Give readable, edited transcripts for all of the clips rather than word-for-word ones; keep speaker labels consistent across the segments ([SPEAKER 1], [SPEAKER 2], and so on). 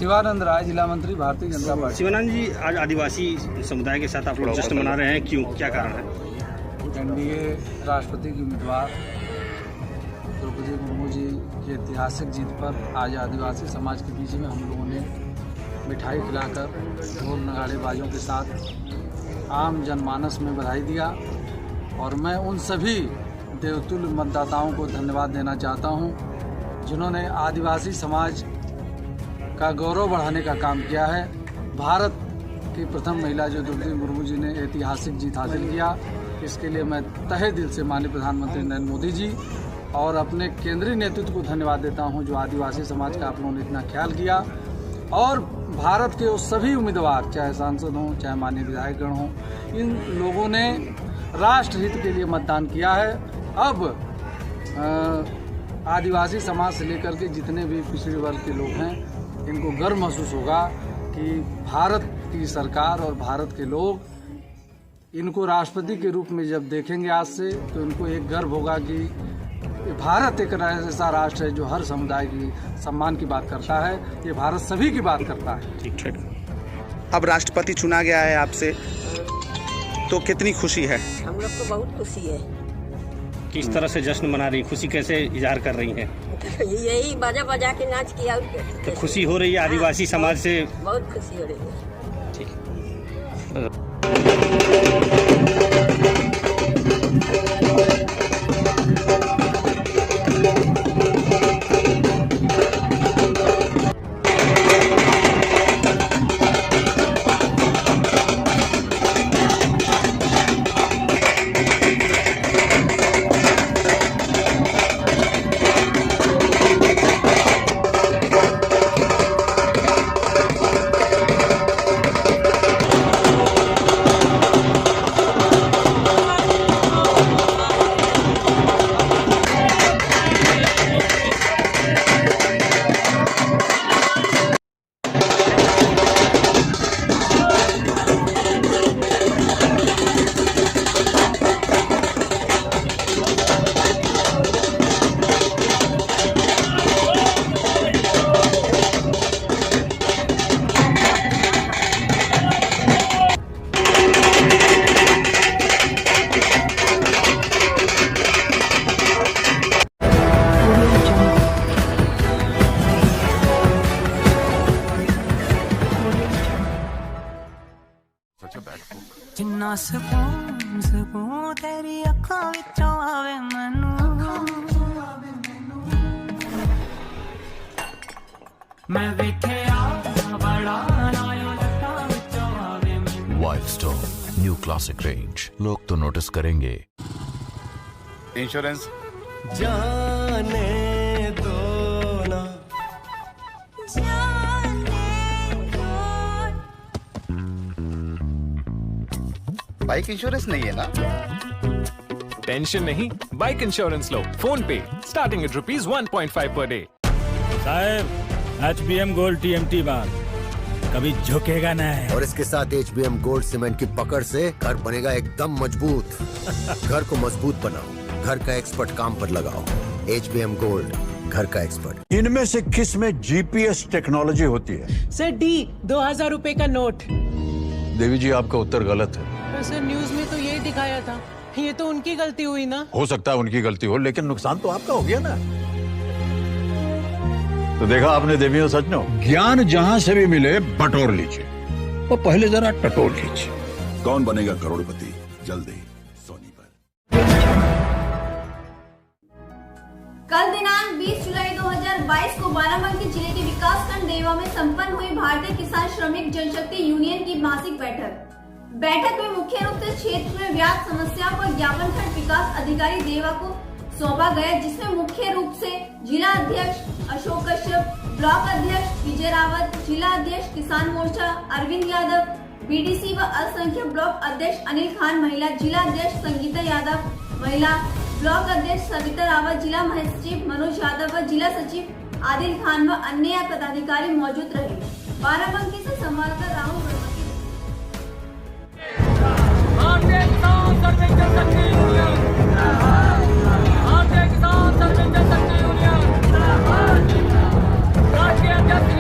[SPEAKER 1] शिवानंद राय, जिला मंत्री, भारतीय जनता पार्टी।
[SPEAKER 2] शिवानंद जी, आज आदिवासी समुदाय के साथ आप लोग जश्न मना रहे हैं, क्यों, क्या कारण है?
[SPEAKER 1] एनडीए राष्ट्रपति की उम्मीदवार द्रौपदी मुर्मू जी की ऐतिहासिक जीत पर आज आदिवासी समाज के बीच में हम लोगों ने मिठाई खिलाकर ढोल नगाड़े बाजों के साथ आम जनमानस में बधाई दिया। और मैं उन सभी देवतुल्य मतदाताओं को धन्यवाद देना चाहता हूं जिन्होंने आदिवासी समाज का गौरव बढ़ाने का काम किया है। भारत की प्रथम महिला जो द्रौपदी मुर्मू जी ने ऐतिहासिक जीत हासिल किया, इसके लिए मैं तहे दिल से माननीय प्रधानमंत्री नरेंद्र मोदी जी और अपने केंद्रीय नेतृत्व को धन्यवाद देता हूं जो आदिवासी समाज का आप लोगों ने इतना ख्याल किया। और भारत के उस सभी उम्मीदवार, चाहे सांसद हों, चाहे माननीय विधायकगण हों, इन लोगों ने राष्ट्रहित के लिए मतदान किया है। अब आदिवासी समाज से लेकर के जितने भी पिछड़े वर्ग के लोग हैं, इनको गर्व महसूस होगा कि भारत की सरकार और भारत के लोग इनको राष्ट्रपति के रूप में जब देखेंगे आज से, तो इनको एक गर्व होगा कि भारत एक ऐसा राष्ट्र है जो हर समुदाय की सम्मान की बात करता है। ये भारत सभी की बात करता है।
[SPEAKER 2] ठीक। अब राष्ट्रपति चुना गया है आपसे, तो कितनी खुशी है?
[SPEAKER 3] हम लोग को बहुत खुशी है।
[SPEAKER 2] किस तरह से जश्न मना रही, खुशी कैसे इजहार कर रही हैं?
[SPEAKER 3] यही बाजा बजा के नाच किया।
[SPEAKER 2] तो खुशी हो रही है आदिवासी समाज से?
[SPEAKER 3] बहुत खुशी हो रही है।
[SPEAKER 2] ठीक।
[SPEAKER 4] जिन्ना सकून तेरी अखां विचों आवे मैनू, मैं वेखिया बड़ा लाया लटां विचों आवे मैनू।
[SPEAKER 5] Wild stone new classic range, लोग तो नोटिस करेंगे।
[SPEAKER 6] इंश्योरेंस
[SPEAKER 4] जाने दो ना,
[SPEAKER 6] बाइक इंश्योरेंस नहीं है ना?
[SPEAKER 7] टेंशन नहीं, बाइक इंश्योरेंस लो फोन पे, स्टार्टिंग एट ₹1.5 पर डे।
[SPEAKER 8] साहब, HBM गोल्ड TMT बार कभी झुकेगा नहीं।
[SPEAKER 9] और इसके साथ HBM गोल्ड सीमेंट की पकड़ से घर बनेगा एकदम मजबूत। घर को मजबूत बनाओ, घर का एक्सपर्ट काम पर लगाओ। HBM गोल्ड, घर का एक्सपर्ट।
[SPEAKER 10] इनमें से किस में GPS टेक्नोलॉजी होती है?
[SPEAKER 11] सर, D 2000 रुपए का नोट।
[SPEAKER 10] देवी जी, आपका उत्तर गलत है।
[SPEAKER 11] सर, न्यूज में तो यही दिखाया था। ये तो उनकी गलती हुई ना।
[SPEAKER 10] हो सकता है उनकी गलती हो, लेकिन नुकसान तो आपका हो गया ना। तो देखा आपने देवियों सज्जनों, ज्ञान जहां से भी मिले बटोर लीजिए, और पहले जरा टटोल लीजिए।
[SPEAKER 6] कौन बनेगा करोड़पति, जल्दी सोनी पर।
[SPEAKER 12] कल दिनांक 20 जुलाई 2022 को बाराबंकी जिले के विकासखंड देवा में संपन्न हुई भारतीय किसान श्रमिक जनशक्ति यूनियन की मासिक बैठक में मुख्य रूप से क्षेत्र में व्याप्त समस्याओं पर ज्ञापन खंड विकास अधिकारी देवा को सौंपा गया, जिसमें मुख्य रूप से जिला अध्यक्ष अशोक कश्यप, ब्लॉक अध्यक्ष विजय रावत, जिला अध्यक्ष किसान मोर्चा अरविंद यादव, BDC व अल्पसंख्यक ब्लॉक अध्यक्ष अनिल खान महिला, जिला अध्यक्ष संगीता यादव महिला, ब्लॉक अध्यक्ष सविता रावत, जिला महासचिव मनोज यादव व जिला सचिव आदिल खान व अन्य पदाधिकारी मौजूद रहे। बाराबंकी से संवाददाता राहुल
[SPEAKER 4] राष्ट्रीय अध्यक्ष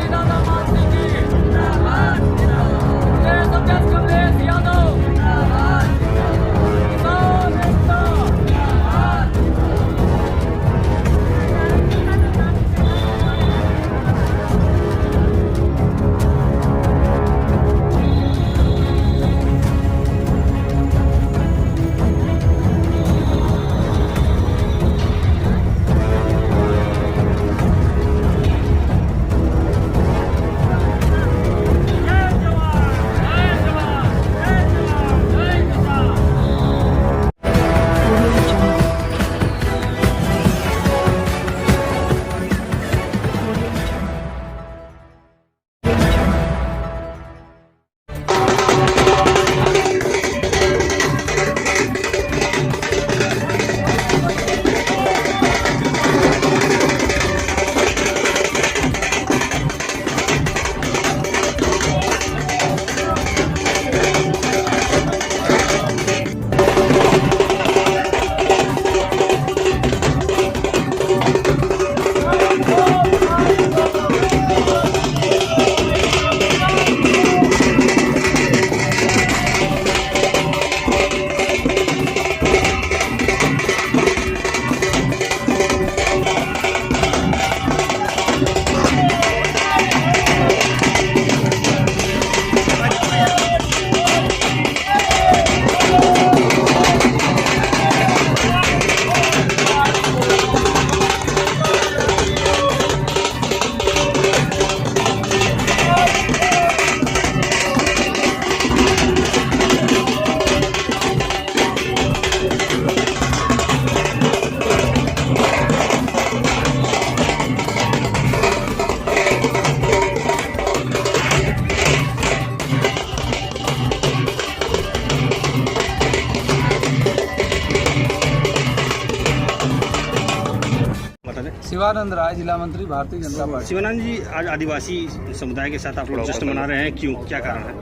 [SPEAKER 1] शिवानंद राय, जिला मंत्री, भारतीय जनता पार्टी।
[SPEAKER 8] शिवानंद जी, आज आदिवासी समुदाय के साथ आप लोग जश्न मना रहे हैं, क्यों, क्या कारण है?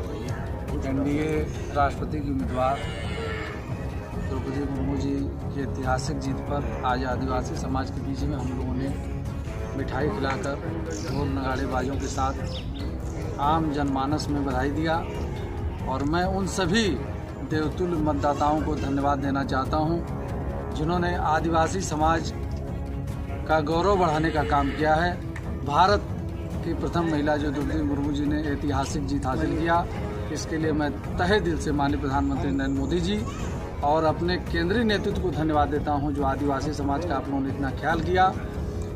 [SPEAKER 1] एनडीए राष्ट्रपति की उम्मीदवार द्रौपदी मुर्मू जी की ऐतिहासिक जीत पर आज आदिवासी समाज के बीच में हम लोगों ने मिठाई खिलाकर ढोल नगाड़ेबाजों के साथ आम जनमानस में बधाई दिया। और मैं उन सभी देवतुल्य मतदाताओं को धन्यवाद देना चाहता हूं जिन्होंने आदिवासी समाज का गौरव बढ़ाने का काम किया है। भारत की प्रथम महिला जो द्रौपदी मुर्मू जी ने ऐतिहासिक जीत हासिल किया, इसके लिए मैं तहे दिल से माननीय प्रधानमंत्री नरेंद्र मोदी जी और अपने केंद्रीय नेतृत्व को धन्यवाद देता हूं जो आदिवासी समाज का आप लोगों ने इतना ख्याल किया।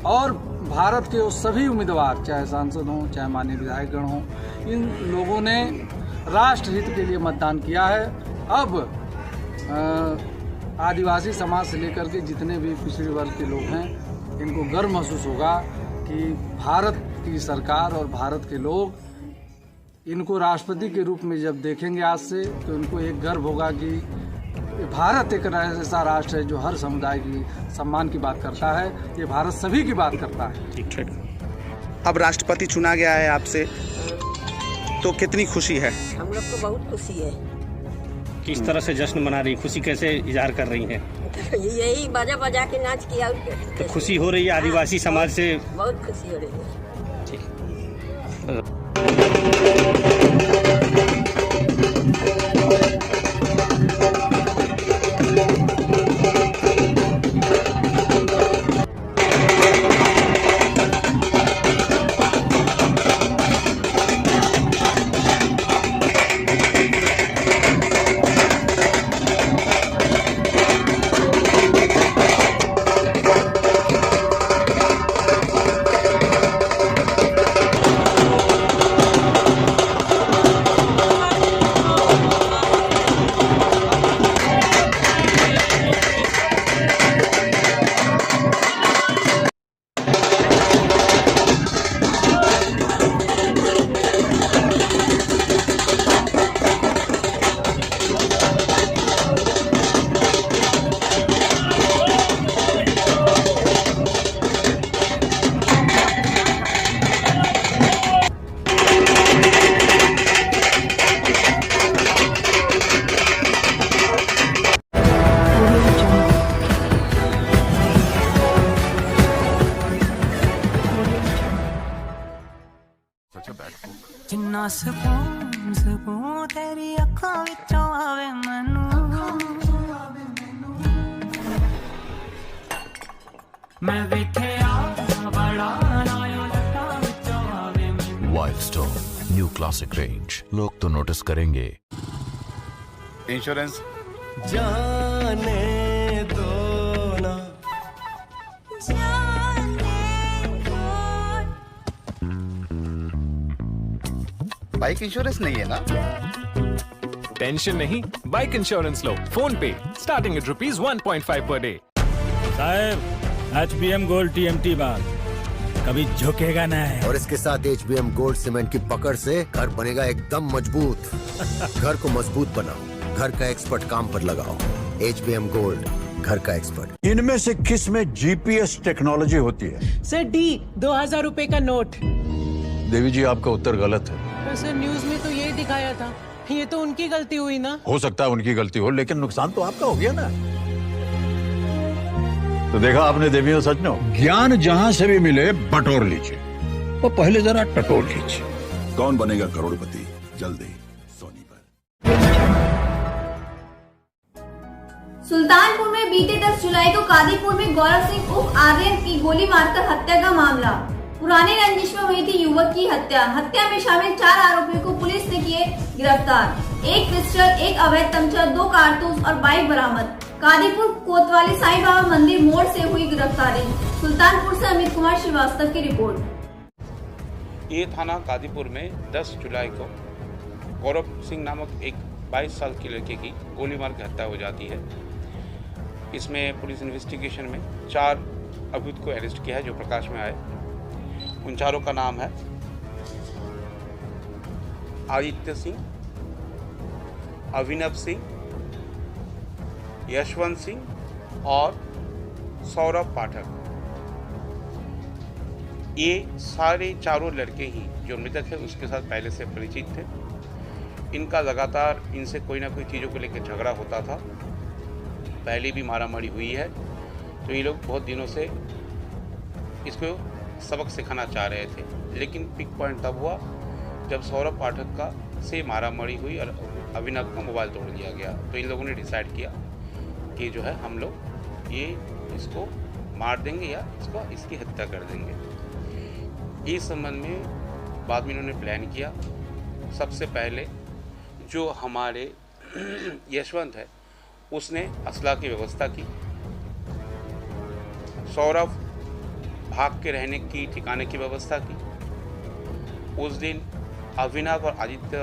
[SPEAKER 1] और भारत के उस सभी उम्मीदवार, चाहे सांसद हों, चाहे माननीय विधायकगण हों, इन लोगों ने राष्ट्रहित के लिए मतदान किया है। अब आदिवासी समाज से लेकर के जितने भी पिछड़े वर्ग के लोग हैं, इनको गर्व महसूस होगा कि भारत की सरकार और भारत के लोग इनको राष्ट्रपति के रूप में जब देखेंगे आज से, तो इनको एक गर्व होगा कि भारत एक ऐसा राष्ट्र है जो हर समुदाय की सम्मान की बात करता है। ये भारत सभी की बात करता है।
[SPEAKER 2] ठीक। अब राष्ट्रपति चुना गया है आपसे, तो कितनी खुशी है?
[SPEAKER 3] हम लोग को बहुत खुशी है।
[SPEAKER 8] किस तरह से जश्न मना रही, खुशी कैसे इजहार कर रही हैं?
[SPEAKER 3] यही बाजा बजा के नाच किया।
[SPEAKER 8] तो खुशी हो रही है आदिवासी समाज से?
[SPEAKER 3] बहुत खुशी हो रही है।
[SPEAKER 8] ठीक।
[SPEAKER 4] जिन्ना सकून तेरी अखां विचों आवे मैनू, मैं वेखिया बड़ा नाया लटां विचों आवे मैनू।
[SPEAKER 5] Wild stone new classic range, लोग तो नोटिस करेंगे।
[SPEAKER 6] इंश्योरेंस
[SPEAKER 4] जाने दो ना,
[SPEAKER 6] बाइक इंश्योरेंस नहीं है ना?
[SPEAKER 7] टेंशन नहीं, बाइक इंश्योरेंस लो फोन पे, स्टार्टिंग एट ₹1.5 पर डे।
[SPEAKER 8] साहब, HBM गोल्ड TMT बार कभी झुकेगा नहीं।
[SPEAKER 9] और इसके साथ HBM गोल्ड सीमेंट की पकड़ से घर बनेगा एकदम मजबूत। घर को मजबूत बनाओ, घर का एक्सपर्ट काम पर लगाओ। HBM गोल्ड, घर का एक्सपर्ट।
[SPEAKER 10] इनमें से किस में GPS टेक्नोलॉजी होती है?
[SPEAKER 11] सर D 2000 रुपए का नोट।
[SPEAKER 10] देवी जी, आपका उत्तर गलत है।
[SPEAKER 11] सर न्यूज में तो यही दिखाया था। ये तो उनकी गलती हुई ना।
[SPEAKER 10] हो सकता है उनकी गलती हो, लेकिन नुकसान तो आपका हो गया ना। तो देखा आपने देवियों सज्जनों, ज्ञान जहां से भी मिले बटोर लीजिए, और पहले जरा टटोल लीजिए।
[SPEAKER 6] कौन बनेगा करोड़पति, जल्दी सोनी पर।
[SPEAKER 12] सुल्तानपुर में बीते 10 जुलाई को कादीपुर में गौरव सिंह उर्फ आर्यन की गोली मारकर हत्या का मामला। पुराने रंजिश में हुई थी युवक की हत्या। हत्या में शामिल 4 आरोपियों को पुलिस ने किए गिरफ्तार। एक पिस्टल, एक अवैध तमचा, 2 कारतूस और बाइक बरामद। कादीपुर कोतवाली साईं बाबा मंदिर मोड़ से हुई गिरफ्तारी। सुल्तानपुर से अमित कुमार श्रीवास्तव की रिपोर्ट।
[SPEAKER 13] ये थाना कादीपुर में 10 जुलाई को गौरव सिंह नामक एक 22 साल के लड़के की गोली मार कर हत्या हो जाती है। इसमें पुलिस इन्वेस्टिगेशन में 4 अभियुक्त को अरेस्ट किया है जो प्रकाश में आए। उन चारों का नाम है आदित्य सिंह, अभिनव सिंह, यशवंत सिंह और सौरभ पाठक। ये सारे चारों लड़के ही जो मृतक है उसके साथ पहले से परिचित थे। इनका लगातार इनसे कोई ना कोई चीज़ों को लेकर झगड़ा होता था, पहले भी मारामारी हुई है। तो ये लोग बहुत दिनों से इसको सबक सिखाना चाह रहे थे, लेकिन पिक पॉइंट तब हुआ जब सौरभ पाठक का से मारामारी हुई और अभिनव का मोबाइल तोड़ दिया गया। तो इन लोगों ने डिसाइड किया कि जो है हम लोग ये इसको मार देंगे या इसकी हत्या कर देंगे। इस संबंध में बाद में इन्होंने प्लान किया। सबसे पहले जो हमारे यशवंत है उसने असला की व्यवस्था की, सौरभ भाग के रहने की ठिकाने की व्यवस्था की। उस दिन अभिनव और आदित्य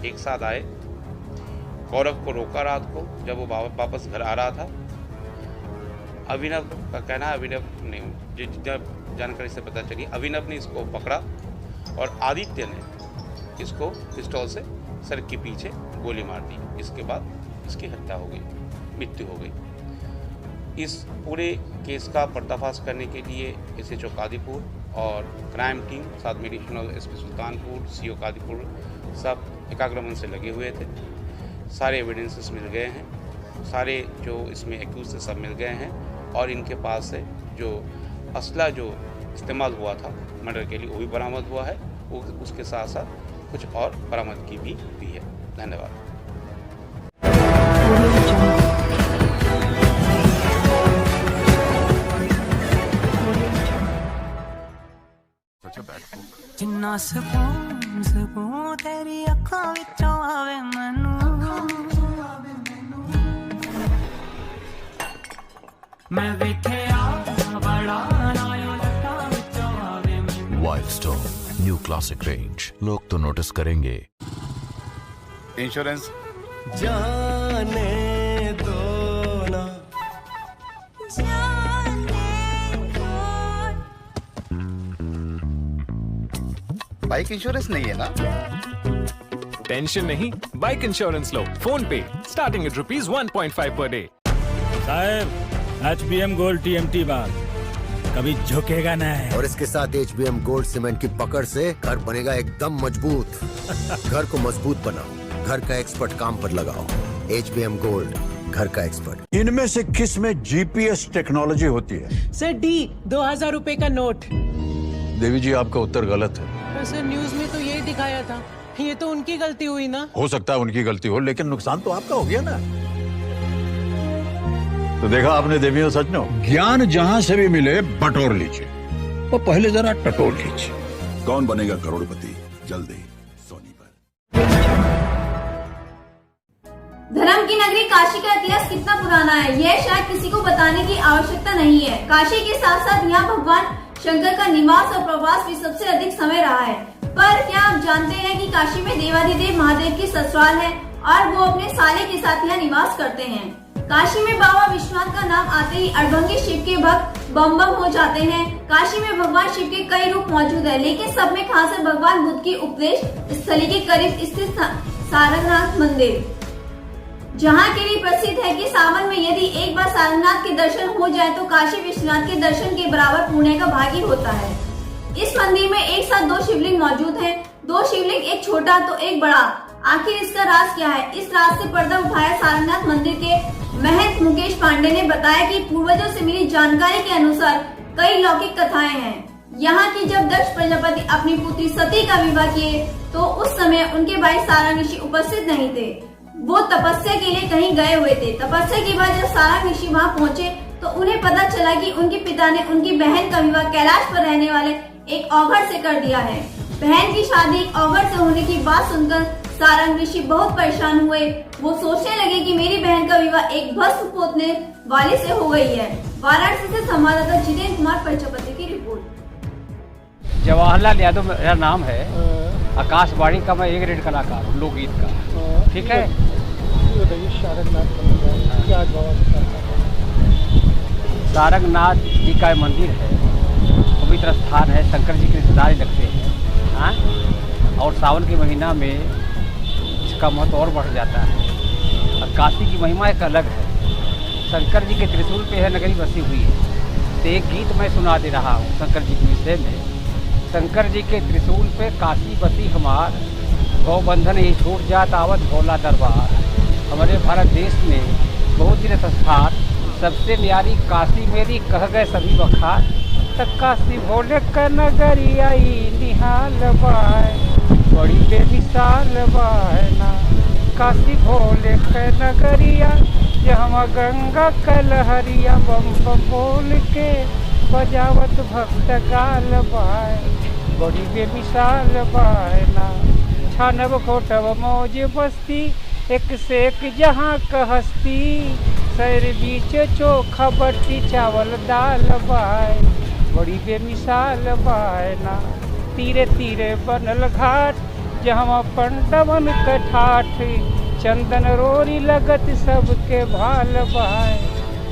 [SPEAKER 13] एक साथ आए, गौरव को रोका रात को जब वो वापस घर आ रहा था। अभिनव का कहना है, अभिनव ने जितना जानकारी से पता चली, अभिनव ने इसको पकड़ा और आदित्य ने इसको पिस्तौल से सर के पीछे गोली मार दी। इसके बाद इसकी हत्या हो गई, मृत्यु हो गई। इस पूरे केस का पर्दाफाश करने के लिए SHO कादीपुर और क्राइम टीम साथ में additional SP Sultanpur, CO Kadipur सब एकाग्र मन से लगे हुए थे। सारे एविडेंसेस मिल गए हैं, सारे जो इसमें एक्यूज थे सब मिल गए हैं और इनके पास से जो असला जो इस्तेमाल हुआ था मर्डर के लिए वो भी बरामद हुआ है। वो उसके साथ साथ कुछ और बरामदगी भी हुई है। धन्यवाद।
[SPEAKER 4] जिन्ना सकून तेरी अखां विचों आवे मैनू, मैं वेखिया बड़ा लायो लटां विचों आवे मैनू।
[SPEAKER 5] Wild stone new classic range, लोग तो नोटिस करेंगे।
[SPEAKER 6] इंश्योरेंस
[SPEAKER 4] जाने दो ना,
[SPEAKER 6] बाइक इंश्योरेंस नहीं है ना?
[SPEAKER 7] टेंशन नहीं, बाइक इंश्योरेंस लो फोन पे, स्टार्टिंग एट ₹1.5 पर डे।
[SPEAKER 8] साहब HBM गोल्ड TMT बार कभी झुकेगा नहीं।
[SPEAKER 9] और इसके साथ HBM गोल्ड सीमेंट की पकड़ से घर बनेगा एकदम मजबूत। घर को मजबूत बनाओ, घर का एक्सपर्ट काम पर लगाओ। HBM गोल्ड, घर का एक्सपर्ट।
[SPEAKER 10] इनमें से किस में GPS टेक्नोलॉजी होती है?
[SPEAKER 11] सर D 2000 रुपए का नोट।
[SPEAKER 10] देवी जी, आपका उत्तर गलत है।
[SPEAKER 11] सर न्यूज में तो यही दिखाया था, ये तो उनकी गलती हुई ना।
[SPEAKER 10] हो सकता है उनकी गलती हो, लेकिन नुकसान तो आपका हो गया ना। तो देखा आपने देवियों सज्जनों, ज्ञान जहां से भी मिले बटोर लीजिए और पहले जरा टटोल लीजिए।
[SPEAKER 6] कौन बनेगा करोड़पति, जल्दी सोनी पर।
[SPEAKER 12] धर्म की नगरी काशी का इतिहास कितना पुराना है, यह शायद किसी को बताने की आवश्यकता नहीं है। काशी के साथ साथ यहाँ भगवान शंकर का निवास और प्रवास भी सबसे अधिक समय रहा है। पर क्या आप जानते हैं कि काशी में देवाधिदेव महादेव की ससुराल है और वो अपने साले के साथ यहाँ निवास करते हैं। काशी में बाबा विश्वनाथ का नाम आते ही अड़भंगी शिव के भक्त बम बम हो जाते हैं। काशी में भगवान शिव के कई रूप मौजूद है, लेकिन सब में खास है भगवान बुद्ध की उपदेश स्थली के करीब स्थित सारनाथ मंदिर, जहाँ के लिए प्रसिद्ध है कि सावन में यदि एक बार सारनाथ के दर्शन हो जाए तो काशी विश्वनाथ के दर्शन के बराबर पुण्य का भागी होता है। इस मंदिर में एक साथ 2 शिवलिंग मौजूद हैं। 2 शिवलिंग, एक छोटा तो एक बड़ा। आखिर इसका राज क्या है? इस राज से पर्दा उठाया सारनाथ मंदिर के महंत मुकेश पांडे ने बताया कि पूर्वजों से मिली जानकारी के अनुसार कई लौकिक कथाएं हैं। यहाँ की जब दक्ष प्रजापति अपनी पुत्री सती का विवाह किए तो उस समय उनके भाई सारंग ऋषि उपस्थित नहीं थे, वो तपस्या के लिए कहीं गए हुए थे। तपस्या के बाद जब सारंग ऋषि वहाँ पहुँचे तो उन्हें पता चला कि उनके पिता ने उनकी बहन का विवाह कैलाश पर रहने वाले एक औघड़ से कर दिया है। बहन की शादी औघड़ से होने की बात सुनकर सारंग ऋषि बहुत परेशान हुए। वो सोचने लगे कि मेरी बहन का विवाह एक भस्म पोतने वाले से हो गई है। वाराणसी से संवाददाता जितेंद्र कुमार प्रजापति की रिपोर्ट।
[SPEAKER 14] जवाहरलाल यादव मेरा नाम है। आकाशवाणी का मैं एक रेड कलाकार हूँ लोकगीत का, ठीक है। सारंगनाथ जी का मंदिर है, पवित्र स्थान है, शंकर जी के रिश्तेदार लगते हैं। हाँ, और सावन के महीना में इसका महत्व और बढ़ जाता है। और काशी की महिमा एक अलग है। शंकर जी के त्रिशूल पे है नगरी बसी हुई है। तो एक गीत मैं सुना दे रहा हूँ शंकर जी के विषय में। शंकर जी के त्रिशूल पे काशी बसी हमार, गौ बंधन ही छूट जात आवत भोला दरबार। हमारे भारत देश में बहुत दिन संस्थान, सबसे न्यारी काशी मेरी कह गए सभी बखार। तक काशी भोले का नगरी आई निहाल बाय, बड़ी बेमिसाल बाय ना। काशी भोले का नगरिया जहाँ गंगा कलहरिया, बम बम बोल के बजावत भक्त गाल बाय, बड़ी बेमिसाल बाय ना। छानब खोटब मौज बस्ती, एक से एक जहाँ का हस्ती। शहर बीच चोखा बट्टी चावल दाल बाय, बड़ी बेमिसाल बाय ना। तीरे तीरे बनल घाट जहाँ पंडवन कठाठ, चंदन रोरी लगत सबके भाल बाय,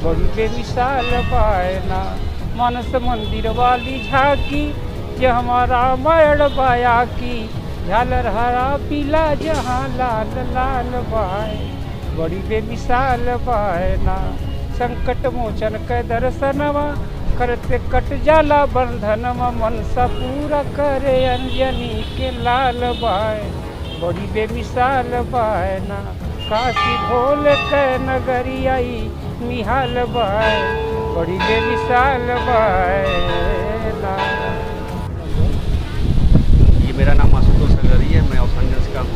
[SPEAKER 14] बड़ी बेमिसाल बाय ना। मानस मंदिर वाली झांकी जहाँ रामायण बाया की, झालर हरा पीला जहाँ लाल लाल बाय, बड़ी बेमिसाल बाय ना। संकट मोचन के दर्शनवा करते कट जाला बंधनवा, मनसा पूरा करे अंजनी के लाल बाय, बड़ी बेमिसाल बाय ना। काशी भोले के नगरी आई निहाल बाय, बड़ी बेमिसाल बाय ना। ये मेरा नाम आशुतोष अगरी है, मैं औसंगंज का हूँ।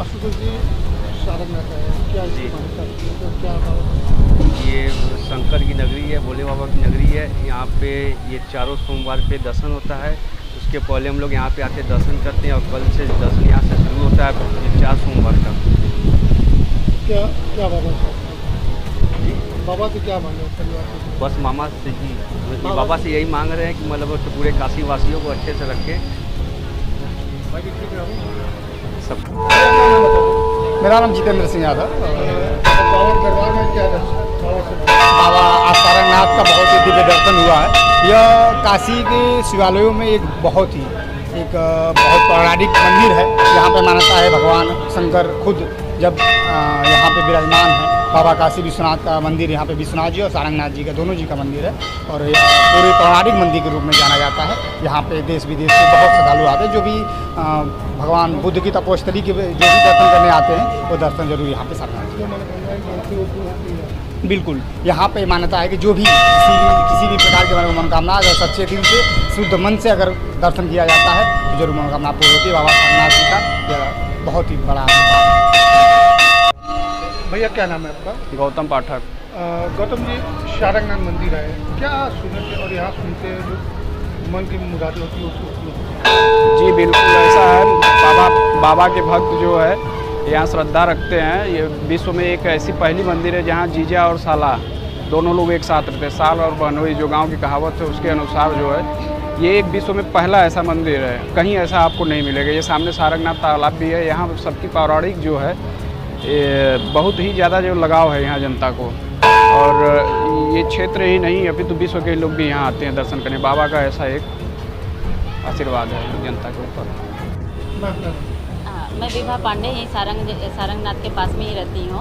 [SPEAKER 1] आशुतोष जी, सारंगनाथ है क्या
[SPEAKER 14] जी।
[SPEAKER 1] क्या
[SPEAKER 14] ये शंकर की नगरी है, भोले बाबा की नगरी है। यहाँ पे ये चारों सोमवार पे दर्शन होता है। उसके पहले हम लोग यहाँ पे आते दर्शन करते हैं, और कल से दर्शन यहाँ से शुरू होता है, ये 4 सोमवार का।
[SPEAKER 1] क्या क्या बाबा से क्या मांगे परिवार?
[SPEAKER 14] बस मामा से ही, बाबा से यही मांग रहे हैं कि मतलब पूरे काशी वासियों को अच्छे से रखे सब।
[SPEAKER 1] मेरा नाम जितेंद्र सिंह यादव। दरबार में क्या बाबा आज सारंगनाथ का बहुत ही दिव्य दर्शन हुआ है। यह काशी के शिवालयों में एक बहुत पौराणिक मंदिर है। यहाँ पे मान्यता है भगवान शंकर खुद जब यहाँ पे विराजमान है। बाबा काशी विश्वनाथ का मंदिर यहाँ पे विश्वनाथ जी और सारंगनाथ जी का दोनों जी का मंदिर है, और यह पूरे पौराणिक मंदिर के रूप में जाना जाता है। यहाँ पे देश विदेश से बहुत श्रद्धालु आते हैं, जो भी भगवान बुद्ध की तपोस्थली के जो भी दर्शन करने आते हैं वो दर्शन जरूर यहाँ पे सारंगनाथ जी। बिल्कुल, यहाँ पे मान्यता है कि जो भी किसी भी प्रकार के मनोकामना अगर सच्चे दिल से शुद्ध मन से अगर दर्शन किया जाता है तो जरूर मनोकामना पूर्ण होती है। बाबा सारंगनाथ जी का यह बहुत ही बड़ा भैया क्या नाम है आपका?
[SPEAKER 14] गौतम पाठक।
[SPEAKER 1] गौतम जी, सारंगनाथ मंदिर है, क्या सुनते और यहाँ सुनते हैं जो मन की मुराद होती है उसको?
[SPEAKER 14] जी बिल्कुल ऐसा है। बाबा के भक्त जो है यहाँ श्रद्धा रखते हैं। ये विश्व में एक ऐसी पहली मंदिर है जहाँ जीजा और साला दोनों लोग एक साथ रहते हैं। साल और बहनोई जो गांव की कहावत है उसके अनुसार जो है ये एक विश्व में पहला ऐसा मंदिर है। कहीं ऐसा आपको नहीं मिलेगा। ये सामने सारंगनाथ तालाब भी है। यहाँ सबकी पौराणिक जो है बहुत ही ज़्यादा जो लगाव है यहाँ जनता को, और ये क्षेत्र ही नहीं अभी तो विश्व के लोग भी यहाँ आते हैं दर्शन करने। बाबा का ऐसा एक आशीर्वाद है जनता के ऊपर।
[SPEAKER 3] मैं विभा पांडे यहीं सारंगनाथ के पास में ही रहती हूँ।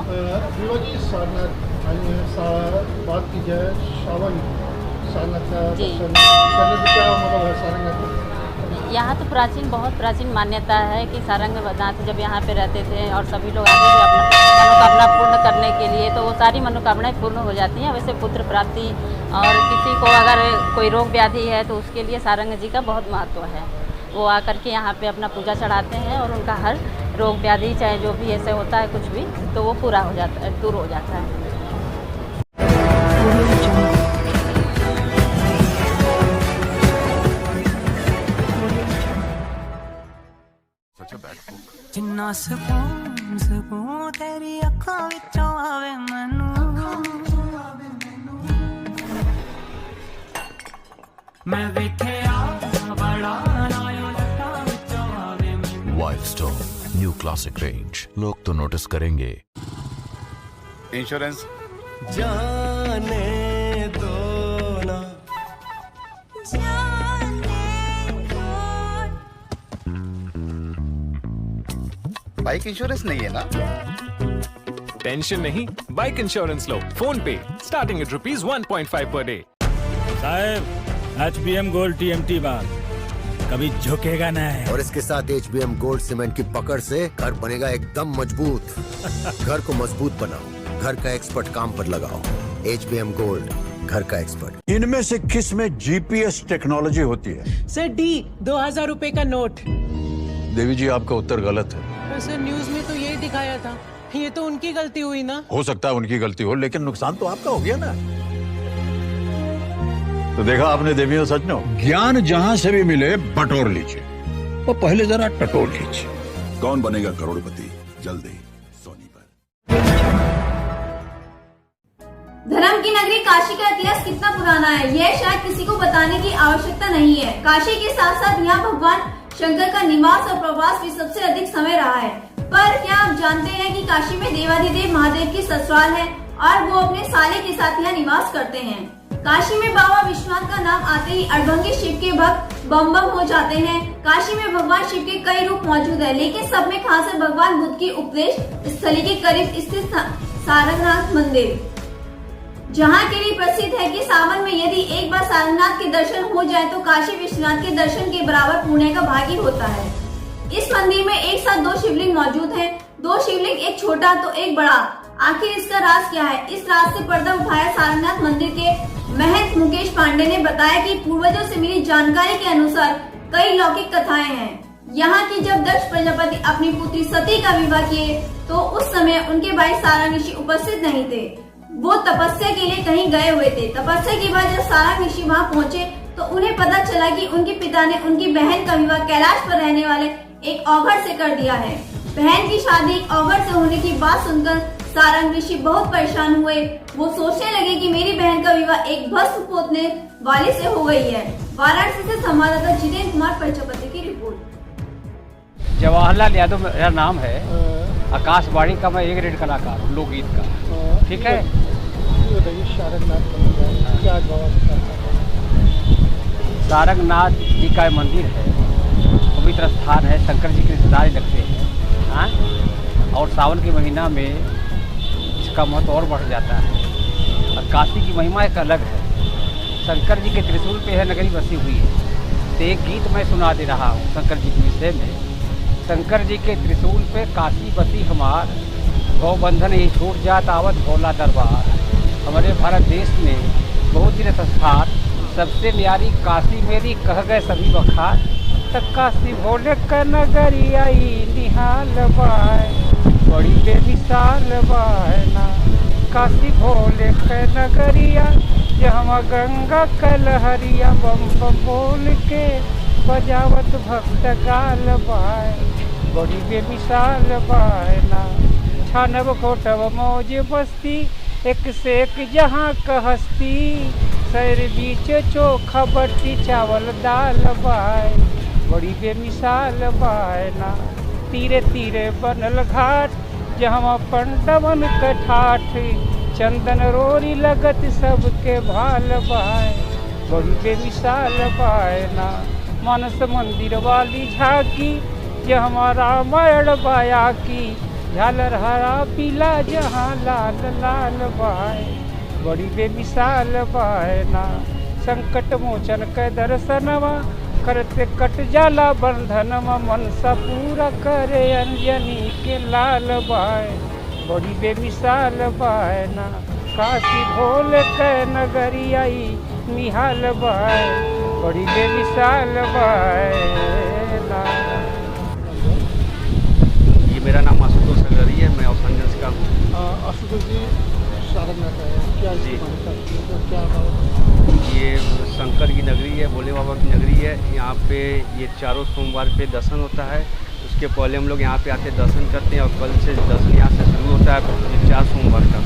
[SPEAKER 1] बात की जाए सारंगनाथ का
[SPEAKER 3] जी।
[SPEAKER 1] दर्शन करने से क्या मतलब है सारंगनाथ?
[SPEAKER 3] यहाँ तो बहुत प्राचीन मान्यता है कि सारंगनाथ जब यहाँ पे रहते थे और सभी लोग आते थे अपना मनोकामना पूर्ण करने के लिए, तो वो सारी मनोकामनाएं पूर्ण हो जाती हैं। वैसे पुत्र प्राप्ति और किसी को अगर कोई रोग व्याधि है तो उसके लिए सारंग जी का बहुत महत्व है। वो आकर के यहाँ पे अपना पूजा चढ़ाते हैं और उनका हर रोग व्याधि चाहे जो भी ऐसे होता है कुछ भी, तो वो पूरा हो जाता है, दूर हो जाता है।
[SPEAKER 4] जिन्ना सकून तेरी अखां विचों आवे मैनू, मैं वेखिया बड़ा लायो लटां विचों आवे मैनू।
[SPEAKER 5] Wild stone new classic range, लोग तो नोटिस करेंगे।
[SPEAKER 6] इंश्योरेंस
[SPEAKER 4] जाने दो ना,
[SPEAKER 6] बाइक इंश्योरेंस नहीं है ना?
[SPEAKER 7] टेंशन नहीं, बाइक इंश्योरेंस लो फोन पे, स्टार्टिंग एट ₹1.5 पर डे।
[SPEAKER 8] साहब HBM गोल्ड TMT बार कभी झुकेगा नहीं।
[SPEAKER 9] और इसके साथ HBM गोल्ड सीमेंट की पकड़ से घर बनेगा एकदम मजबूत। घर को मजबूत बनाओ, घर का एक्सपर्ट काम पर लगाओ। HBM गोल्ड, घर का एक्सपर्ट।
[SPEAKER 10] इनमें से किस में GPS टेक्नोलॉजी होती है?
[SPEAKER 11] सर D 2000 रुपए का नोट।
[SPEAKER 10] देवी जी, आपका उत्तर गलत है।
[SPEAKER 11] पर सर न्यूज में तो यही दिखाया था। ये तो उनकी गलती हुई ना।
[SPEAKER 10] हो सकता है उनकी गलती हो, लेकिन नुकसान तो आपका हो गया ना। तो देखा आपने देवियों सज्जनों, ज्ञान जहां से भी मिले बटोर लीजिए, और पहले जरा टटोल लीजिए।
[SPEAKER 15] कौन बनेगा करोड़पति, जल्दी सोनी पर।
[SPEAKER 12] धर्म की नगरी काशी का इतिहास कितना पुराना है, यह शायद किसी को बताने की आवश्यकता नहीं है। काशी के साथ साथ यहाँ भगवान शंकर का निवास और प्रवास भी सबसे अधिक समय रहा है। पर क्या आप जानते हैं कि काशी में देवाधिदेव महादेव की ससुराल है और वो अपने साले के साथ यहाँ निवास करते हैं। काशी में बाबा विश्वनाथ का नाम आते ही अड़भंगी शिव के भक्त बम बम हो जाते हैं। काशी में भगवान शिव के कई रूप मौजूद है, लेकिन सब में खास है भगवान बुद्ध की उपदेश स्थली के करीब स्थित सारनाथ मंदिर, जहाँ के लिए प्रसिद्ध है कि सावन में यदि एक बार सारनाथ के दर्शन हो जाए तो काशी विश्वनाथ के दर्शन के बराबर पुण्य का भागी होता है। इस मंदिर में एक साथ 2 शिवलिंग मौजूद हैं। 2 शिवलिंग, एक छोटा तो एक बड़ा। आखिर इसका राज क्या है? इस राज से पर्दा उठाया सारनाथ मंदिर के महंत मुकेश पांडे ने बताया कि पूर्वजों से मिली जानकारी के अनुसार कई लौकिक कथाएं हैं। यहाँ की जब दक्ष प्रजापति अपनी पुत्री सती का विवाह किए तो उस समय उनके भाई सारंग ऋषि उपस्थित नहीं थे। वो तपस्या के लिए कहीं गए हुए थे। तपस्या के बाद जब सारंग ऋषि वहाँ पहुँचे तो उन्हें पता चला कि उनके पिता ने उनकी बहन का विवाह कैलाश पर रहने वाले एक औघड़ से कर दिया है। बहन की शादी औघड़ से होने की बात सुनकर सारंग ऋषि बहुत परेशान हुए। वो सोचने लगे कि मेरी बहन का विवाह एक भस्म पोतने वाले से हो गई है। वाराणसी से संवाददाता जितेंद्र कुमार प्रजापति की रिपोर्ट।
[SPEAKER 14] जवाहरलाल यादव मेरा नाम है। आकाशवाणी का मैं एक रेड कलाकार हूँ, लोकगीत का। ठीक है। सारंगनाथ जी का मंदिर है, पवित्र स्थान है, शंकर जी के रिश्तेदार लगते हैं। हाँ, और सावन के महीना में इसका महत्व और बढ़ जाता है। और काशी की महिमा एक अलग है। शंकर जी के त्रिशूल पे है नगरी बसी हुई है। तो एक गीत मैं सुना दे रहा हूँ शंकर जी के विषय में। शंकर जी के त्रिशूल पे काशी बसी हमार, गौ बंधन ही छूट जात आवत भोला दरबार। हमारे भारत देश में बहुत तीर्थ स्थान, सबसे न्यारी काशी मेरी कह गए सभी बखार। तक काशी भोले का नगरी आई निहाल बाय, बड़ी बेमिसाल बाय ना। काशी भोले का नगरिया जहाँ गंगा कलहरिया, बम बम बोल के बजावत भक्त गाल बाय, बड़ी बेमिसाल बाय ना। छानब खोटब मौज बस्ती, एक से एक जहाँ का हस्ती। सैर बीच चोखा बट्टी चावल दाल बाय, बड़ी बेमिसाल बाय ना। तीरे तीरे बनल घाट जहाँ पंडवन कठाठ, चंदन रोरी लगत सबके भाल बाय, बड़ी बेमिसाल बाय ना। मानस मंदिर वाली झांकी जहाँ रामायण बाया की, झालर हरा पीला जहाँ लाल लाल बाय, बड़ी बेमिसाल बाय ना। संकट मोचन के दर्शनवा करते कट जाला बंधनवा, मनसा पूरा करे अंजनी के लाल बाय, बड़ी बेमिसाल बाय ना। काशी भोले के नगरी आई निहाल बाय, बड़ी बेमिसाल बाय ना।
[SPEAKER 16] ये मेरा नाम आशुतोष अग्रवाल है, मैं औसंजन का हूँ।
[SPEAKER 17] आशुतोष जी, सारनाथ है क्या जी?
[SPEAKER 16] ये शंकर की नगरी है, भोले बाबा की नगरी है। यहाँ पे ये चारों सोमवार पे दर्शन होता है। उसके पहले हम लोग यहाँ पे आते दर्शन करते हैं, और कल से दर्शन यहाँ से शुरू होता है 4 सोमवार का।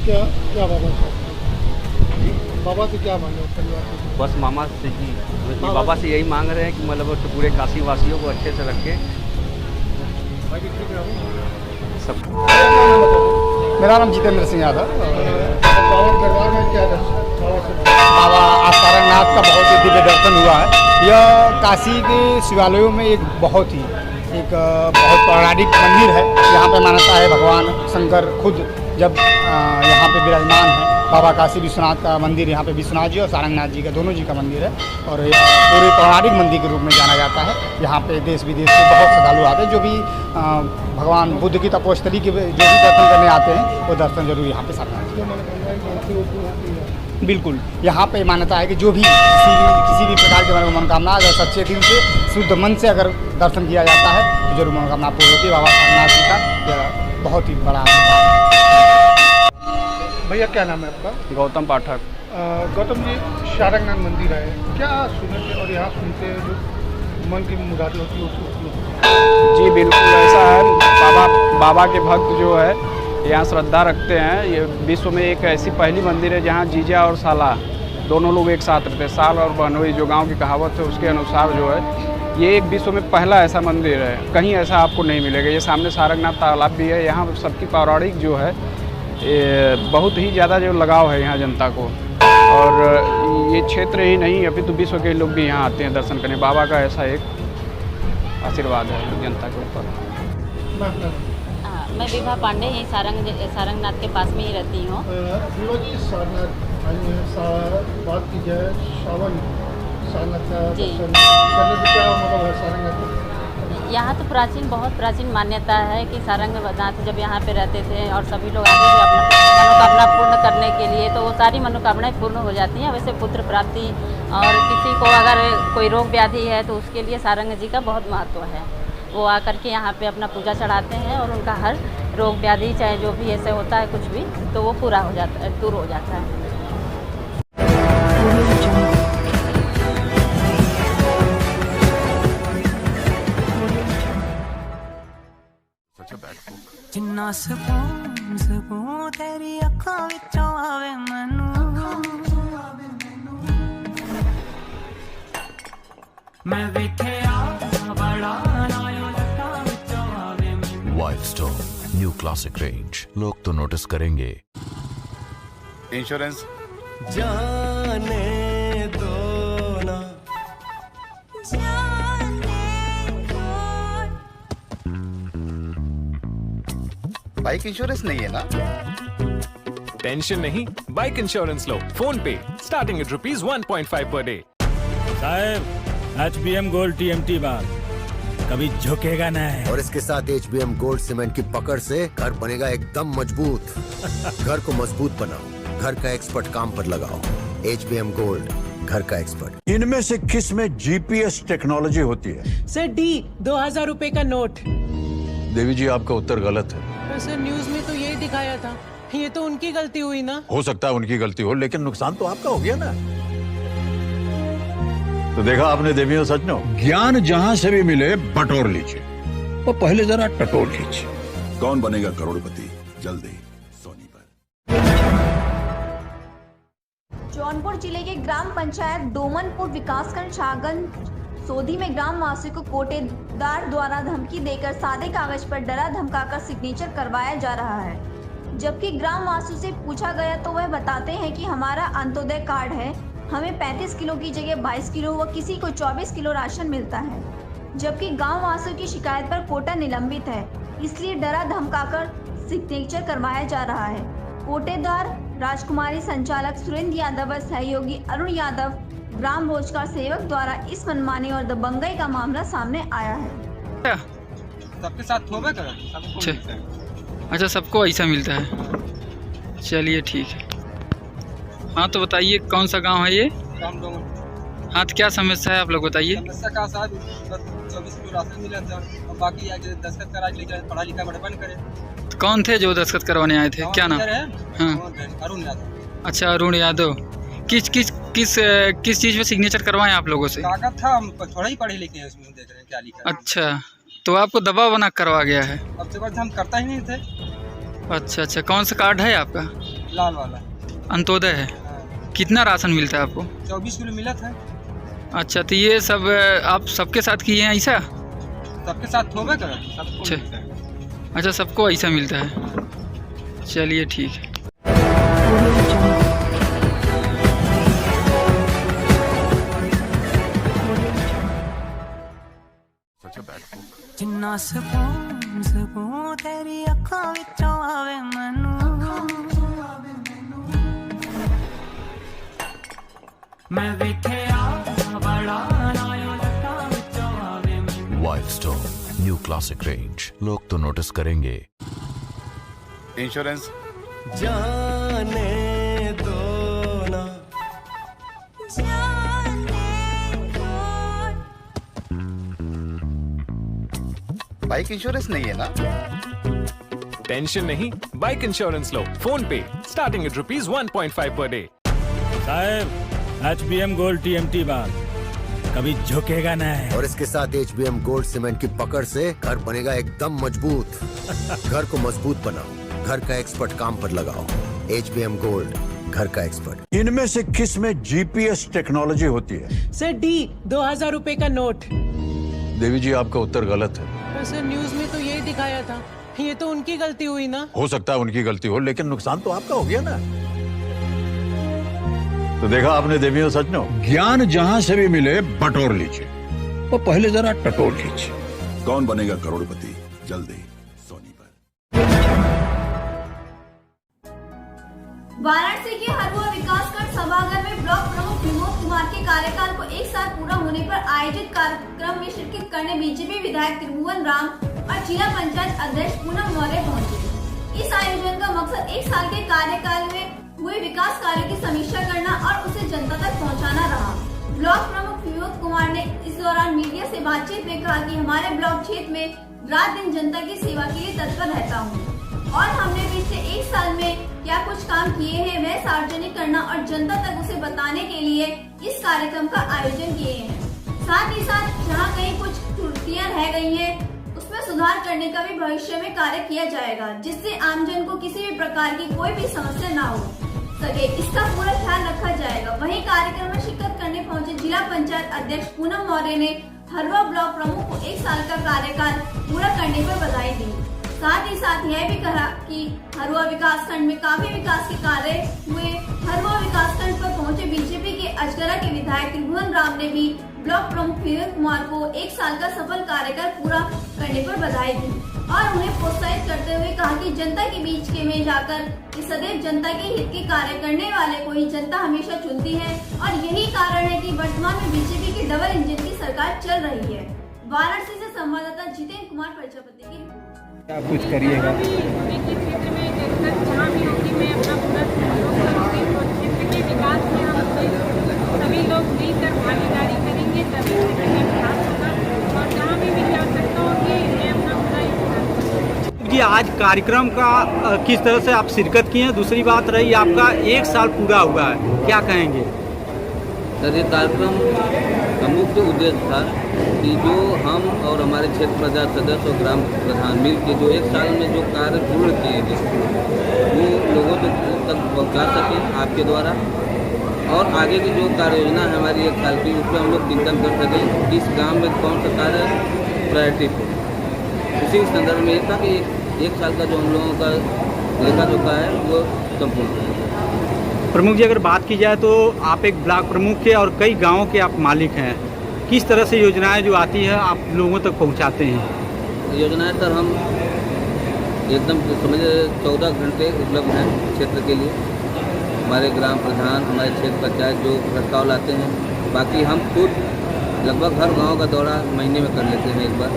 [SPEAKER 17] क्या क्या बाबा बाबा से क्या मांगे परिवार?
[SPEAKER 16] बस मामा से ही, बाबा से यही मांग रहे हैं कि मतलब पूरे काशी वासियों को अच्छे से रखे सब।
[SPEAKER 18] मेरा नाम जितेंद्र सिंह यादव।
[SPEAKER 17] दरबार में क्या
[SPEAKER 18] बाबा आज सारनाथ का बहुत ही दिव्य दर्शन हुआ है। यह काशी के शिवालयों में एक बहुत ही एक बहुत पौराणिक मंदिर है। यहाँ पे मान्यता है भगवान शंकर खुद जब यहाँ पे विराजमान है। बाबा काशी विश्वनाथ का मंदिर यहाँ पे विश्वनाथ जी और सारंगनाथ जी का दोनों जी का मंदिर है और पूरे पौराणिक मंदिर के रूप में जाना जाता है। यहाँ पे देश विदेश से बहुत श्रद्धालु आते हैं जो भी भगवान बुद्ध की तपोस्थली के जो भी दर्शन करने आते हैं वो दर्शन जरूर यहाँ पे सारनाथ जी। बिल्कुल, यहाँ पे मान्यता है कि जो भी किसी भी प्रकार की मनोकामना अगर सच्चे दिल से शुद्ध मन से अगर दर्शन किया जाता है तो जरूर मनोकामना पूर्ण होती है। बाबा सारनाथ जी का यह बहुत ही बड़ा
[SPEAKER 17] भैया क्या नाम है आपका?
[SPEAKER 14] गौतम पाठक।
[SPEAKER 17] गौतम जी, सारंगनाथ मंदिर है, क्या सुने थे और यहाँ सुनते हैं जो मन की मुराद होती है उसको?
[SPEAKER 14] जी बिल्कुल ऐसा है। बाबा के भक्त जो है यहाँ श्रद्धा रखते हैं। ये विश्व में एक ऐसी पहली मंदिर है जहाँ जीजा और साला दोनों लोग एक साथ रहते हैं। साल और बहनोई जो गांव की कहावत है उसके अनुसार जो है ये एक विश्व में पहला ऐसा मंदिर है। कहीं ऐसा आपको नहीं मिलेगा। ये सामने सारंगनाथ तालाब भी है। यहाँ सबकी पौराणिक जो है बहुत ही ज़्यादा जो लगाव है यहाँ जनता को। और ये क्षेत्र ही नहीं अभी तो विश्व के लोग भी यहाँ आते हैं दर्शन करने। बाबा का ऐसा एक आशीर्वाद है जनता के ऊपर।
[SPEAKER 3] मैं विभा पांडे यहीं सारंगनाथ के पास में ही रहती हूँ।
[SPEAKER 17] विभा जी, सारनाथ आई हैं, बात की जाए सावन सारनाथ का दर्शन करने से क्या मतलब है सारंगनाथ?
[SPEAKER 3] यहाँ तो बहुत प्राचीन मान्यता है कि सारंगनाथ जब यहाँ पे रहते थे और सभी लोग आते थे अपना मनोकामना पूर्ण करने के लिए तो वो सारी मनोकामनाएं पूर्ण हो जाती हैं। वैसे पुत्र प्राप्ति और किसी को अगर कोई रोग व्याधि है तो उसके लिए सारंग जी का बहुत महत्व है। वो आकर के यहाँ पे अपना पूजा चढ़ाते हैं और उनका हर रोग व्याधि चाहे जो भी ऐसे होता है कुछ भी तो वो पूरा हो जाता है, दूर हो जाता है।
[SPEAKER 4] जिन्ना सकून तेरी अखां विचों आवे मैनू मैं वेखिया बड़ा लायो लट्टां विचों आवे मैनू।
[SPEAKER 5] Wild stone new classic range. लोग तो नोटिस करेंगे।
[SPEAKER 6] इंश्योरेंस
[SPEAKER 4] जाने दो ना
[SPEAKER 6] बाइक इंश्योरेंस नहीं है ना?
[SPEAKER 7] टेंशन नहीं, बाइक इंश्योरेंस लो फोन पे स्टार्टिंग एट ₹1.5 पर डे।
[SPEAKER 8] साहब HBM गोल्ड TMT बार कभी झुकेगा नहीं।
[SPEAKER 9] और इसके साथ HBM गोल्ड सीमेंट की पकड़ से घर बनेगा एकदम मजबूत। घर को मजबूत बनाओ, घर का एक्सपर्ट काम पर लगाओ। HBM गोल्ड, घर का एक्सपर्ट।
[SPEAKER 10] इनमें से किस में GPS टेक्नोलॉजी होती है?
[SPEAKER 11] सर D 2000 रुपए का नोट।
[SPEAKER 10] देवी जी, आपका उत्तर गलत है।
[SPEAKER 11] सर न्यूज में तो यही दिखाया था। ये तो उनकी गलती हुई ना?
[SPEAKER 10] हो सकता है उनकी गलती हो, लेकिन नुकसान तो आपका हो गया ना। तो देखा आपने देवियों सज्जनों, ज्ञान जहां से भी मिले बटोर लीजिए और पहले जरा टटोर लीजिए।
[SPEAKER 15] कौन बनेगा करोड़पति? जल्दी सोनी पर।
[SPEAKER 12] जौनपुर जिले के ग्राम पंचायत डोमनपुर विकासखंड शाहगंज सोधी में ग्राम वासी को कोटेदार द्वारा धमकी देकर सादे कागज पर डरा धमकाकर सिग्नेचर करवाया जा रहा है। जबकि ग्राम वासियों से पूछा गया तो वह बताते हैं कि हमारा अंत्योदय कार्ड है, हमें 35 किलो की जगह 22 किलो व किसी को 24 किलो राशन मिलता है। जबकि गांव वासियों की शिकायत पर कोटा निलंबित है, इसलिए डरा धमकाकर सिग्नेचर करवाया जा रहा है। कोटेदार राजकुमारी संचालक सुरेंद्र यादव व सहयोगी अरुण यादव ग्राम रोजगार सेवक द्वारा इस मनमानी और दबंगई का मामला सामने आया है।
[SPEAKER 1] सबके साथ होगा सबको।
[SPEAKER 19] अच्छा, सबको ऐसा मिलता है। चलिए ठीक है। हाँ तो बताइए कौन सा गांव है ये? हाँ तो क्या समस्या है आप लोग बताइए।
[SPEAKER 1] समस्या का साहब 24 किलो राशन मिला था और बाकी आगे दस्तखत करा के पढ़ा लिखा बंद करे।
[SPEAKER 19] तो कौन थे जो दस्तखत करवाने आए थे? क्या नाम? हाँ
[SPEAKER 1] अरुण यादव।
[SPEAKER 19] अच्छा, अरुण यादव। किस चीज पे सिग्नेचर करवाएं आप लोगों से?
[SPEAKER 1] कागज था, हम थोड़ा ही पढ़े लिखे हैं उसमें, देख रहे हैं क्या लिखा है।
[SPEAKER 19] अच्छा, तो आपको दबाव बना करवा गया है?
[SPEAKER 1] अब जबरदस्त हम करता ही नहीं थे।
[SPEAKER 19] अच्छा, कौन सा कार्ड है आपका?
[SPEAKER 1] लाल वाला
[SPEAKER 19] अंत्योदय है। कितना राशन मिलता है आपको?
[SPEAKER 1] 24 किलो मिला था।
[SPEAKER 19] अच्छा, तो ये सब आप सबके साथ किए हैं ऐसा?
[SPEAKER 1] सबके साथ होगा कर।
[SPEAKER 19] अच्छा, सबको ऐसा मिलता है। चलिए ठीक है।
[SPEAKER 15] Such a bad book.
[SPEAKER 4] जिन्ना सकून सकून तेरी अखां विचों आवे मैनू मैं वेखिया बड़ा नायों लटां विचों आवे मैनू
[SPEAKER 5] wild stone new classic range. लोग तो नोटिस करेंगे।
[SPEAKER 6] इंश्योरेंस
[SPEAKER 4] जाने दो ना
[SPEAKER 6] बाइक इंश्योरेंस नहीं है ना?
[SPEAKER 7] टेंशन नहीं, बाइक इंश्योरेंस लो फोन पे स्टार्टिंग एट ₹1.5 पर डे।
[SPEAKER 8] साहब HBM गोल्ड TMT बार कभी झुकेगा नहीं।
[SPEAKER 9] और इसके साथ HBM गोल्ड सीमेंट की पकड़ से घर बनेगा एकदम मजबूत। घर को मजबूत बनाओ, घर का एक्सपर्ट काम पर लगाओ। HBM गोल्ड, घर का एक्सपर्ट।
[SPEAKER 10] इनमें से किस में GPS टेक्नोलॉजी होती है?
[SPEAKER 11] सर D 2000 रुपए का नोट।
[SPEAKER 10] देवी जी, आपका उत्तर गलत है।
[SPEAKER 11] पर सर न्यूज में तो यही दिखाया था। ये तो उनकी गलती हुई ना।
[SPEAKER 10] हो सकता है उनकी गलती हो, लेकिन नुकसान तो आपका हो गया ना। तो देखा आपने देवियों सज्जनों, ज्ञान जहां से भी मिले बटोर लीजिए, वो पहले जरा टटोल लीजिए।
[SPEAKER 15] कौन बनेगा करोड़पति? जल्दी सोनी पर।
[SPEAKER 12] वाराणसी के हरहुआ विकासखंड सभागार में ब्लॉक प्रमुख विनोद कुमार के कार्यकाल को एक साल पूरा होने पर आयोजित कार्यक्रम में शिरकत करने बीजेपी विधायक त्रिभुवन राम और जिला पंचायत अध्यक्ष पूनम मौर्य पहुंचे। इस आयोजन का मकसद एक साल के कार्यकाल में हुए विकास कार्यों की समीक्षा करना और उसे जनता तक पहुंचाना रहा। ब्लॉक प्रमुख विनोद कुमार ने इस दौरान मीडिया से बातचीत में कहा कि हमारे ब्लॉक क्षेत्र में रात दिन जनता की सेवा के लिए तत्पर रहता हूँ और हमने पिछले एक साल में क्या कुछ काम किए हैं वह सार्वजनिक करना और जनता तक उसे बताने के लिए इस कार्यक्रम का आयोजन किए हैं। साथ ही साथ जहाँ कहीं कुछ त्रुटियां रह गई हैं, उसमें सुधार करने का भी भविष्य में कार्य किया जाएगा, जिससे आमजन को किसी भी प्रकार की कोई भी समस्या न हो सके, इसका पूरा ख्याल रखा जाएगा। वहीं कार्यक्रम में शिरकत करने पहुंचे जिला पंचायत अध्यक्ष पूनम मौर्य ने हरहुआ ब्लॉक प्रमुख को एक साल का कार्यकाल पूरा करने पर बधाई दी। साथ ही साथ यह भी कहा कि हरहुआ विकासखंड में काफी विकास के कार्य हुए। हरहुआ विकासखंड पर पहुंचे बीजेपी के अजगरा के विधायक त्रिभुवन राम ने भी ब्लॉक प्रमुख विनोद कुमार को एक साल का सफल कार्यकाल पूरा करने पर बधाई दी और उन्हें प्रोत्साहित करते हुए कहा कि जनता के बीच में जाकर सदैव जनता के हित के कार्य करने वाले को ही जनता हमेशा चुनती है और यही कारण है कि वर्तमान में बीजेपी की डबल इंजन की सरकार चल रही है। वाराणसी से संवाददाता जितेंद्र कुमार प्रजापति की रिपोर्ट।
[SPEAKER 14] क्या कुछ करिएगा?
[SPEAKER 3] क्षेत्र में जरूरत जहाँ भी होगी मैं अपना पूरा सहयोग करूँगी और क्षेत्र के विकास में हम सभी लोग मिलकर भागीदारी करेंगे, तभी क्षेत्र का विकास होगा और जहाँ भी मेरी आवश्यकता होगी मैं अपना पूरा योगदान करूँगी।
[SPEAKER 14] जी, आज कार्यक्रम का किस तरह से आप शिरकत किए हैं? दूसरी बात रही आपका एक साल पूरा हुआ है, क्या कहेंगे?
[SPEAKER 20] सर, ये कार्यक्रम का मुख्य उद्देश्य था कि जो हम और हमारे क्षेत्र पंचायत सदस्य और ग्राम प्रधान मिल के जो एक साल में जो कार्य पूर्ण किए गए वो लोगों तक पहुँचा सकें आपके द्वारा, और आगे की जो कार्य योजना है हमारी एक साल की, उसमें हम लोग चिंतन कर सकें कि इस गाँव में कौन सा कार्य प्रायोरिटी हो। उसी संदर्भ में ये था कि एक साल का जो हम लोगों का लेखा जोखा है वो संपूर्ण।
[SPEAKER 14] प्रमुख जी, अगर बात की जाए तो आप एक ब्लॉक प्रमुख के और कई गांवों के आप मालिक हैं, किस तरह से योजनाएं जो आती है आप लोगों तक पहुंचाते हैं?
[SPEAKER 20] योजनाएं सर हम एकदम समझे 14 घंटे उपलब्ध हैं क्षेत्र के लिए। हमारे ग्राम प्रधान, हमारे क्षेत्र पंचायत जो प्रस्ताव लाते हैं, बाकी हम खुद लगभग हर गांव का दौरा महीने में कर लेते हैं एक बार।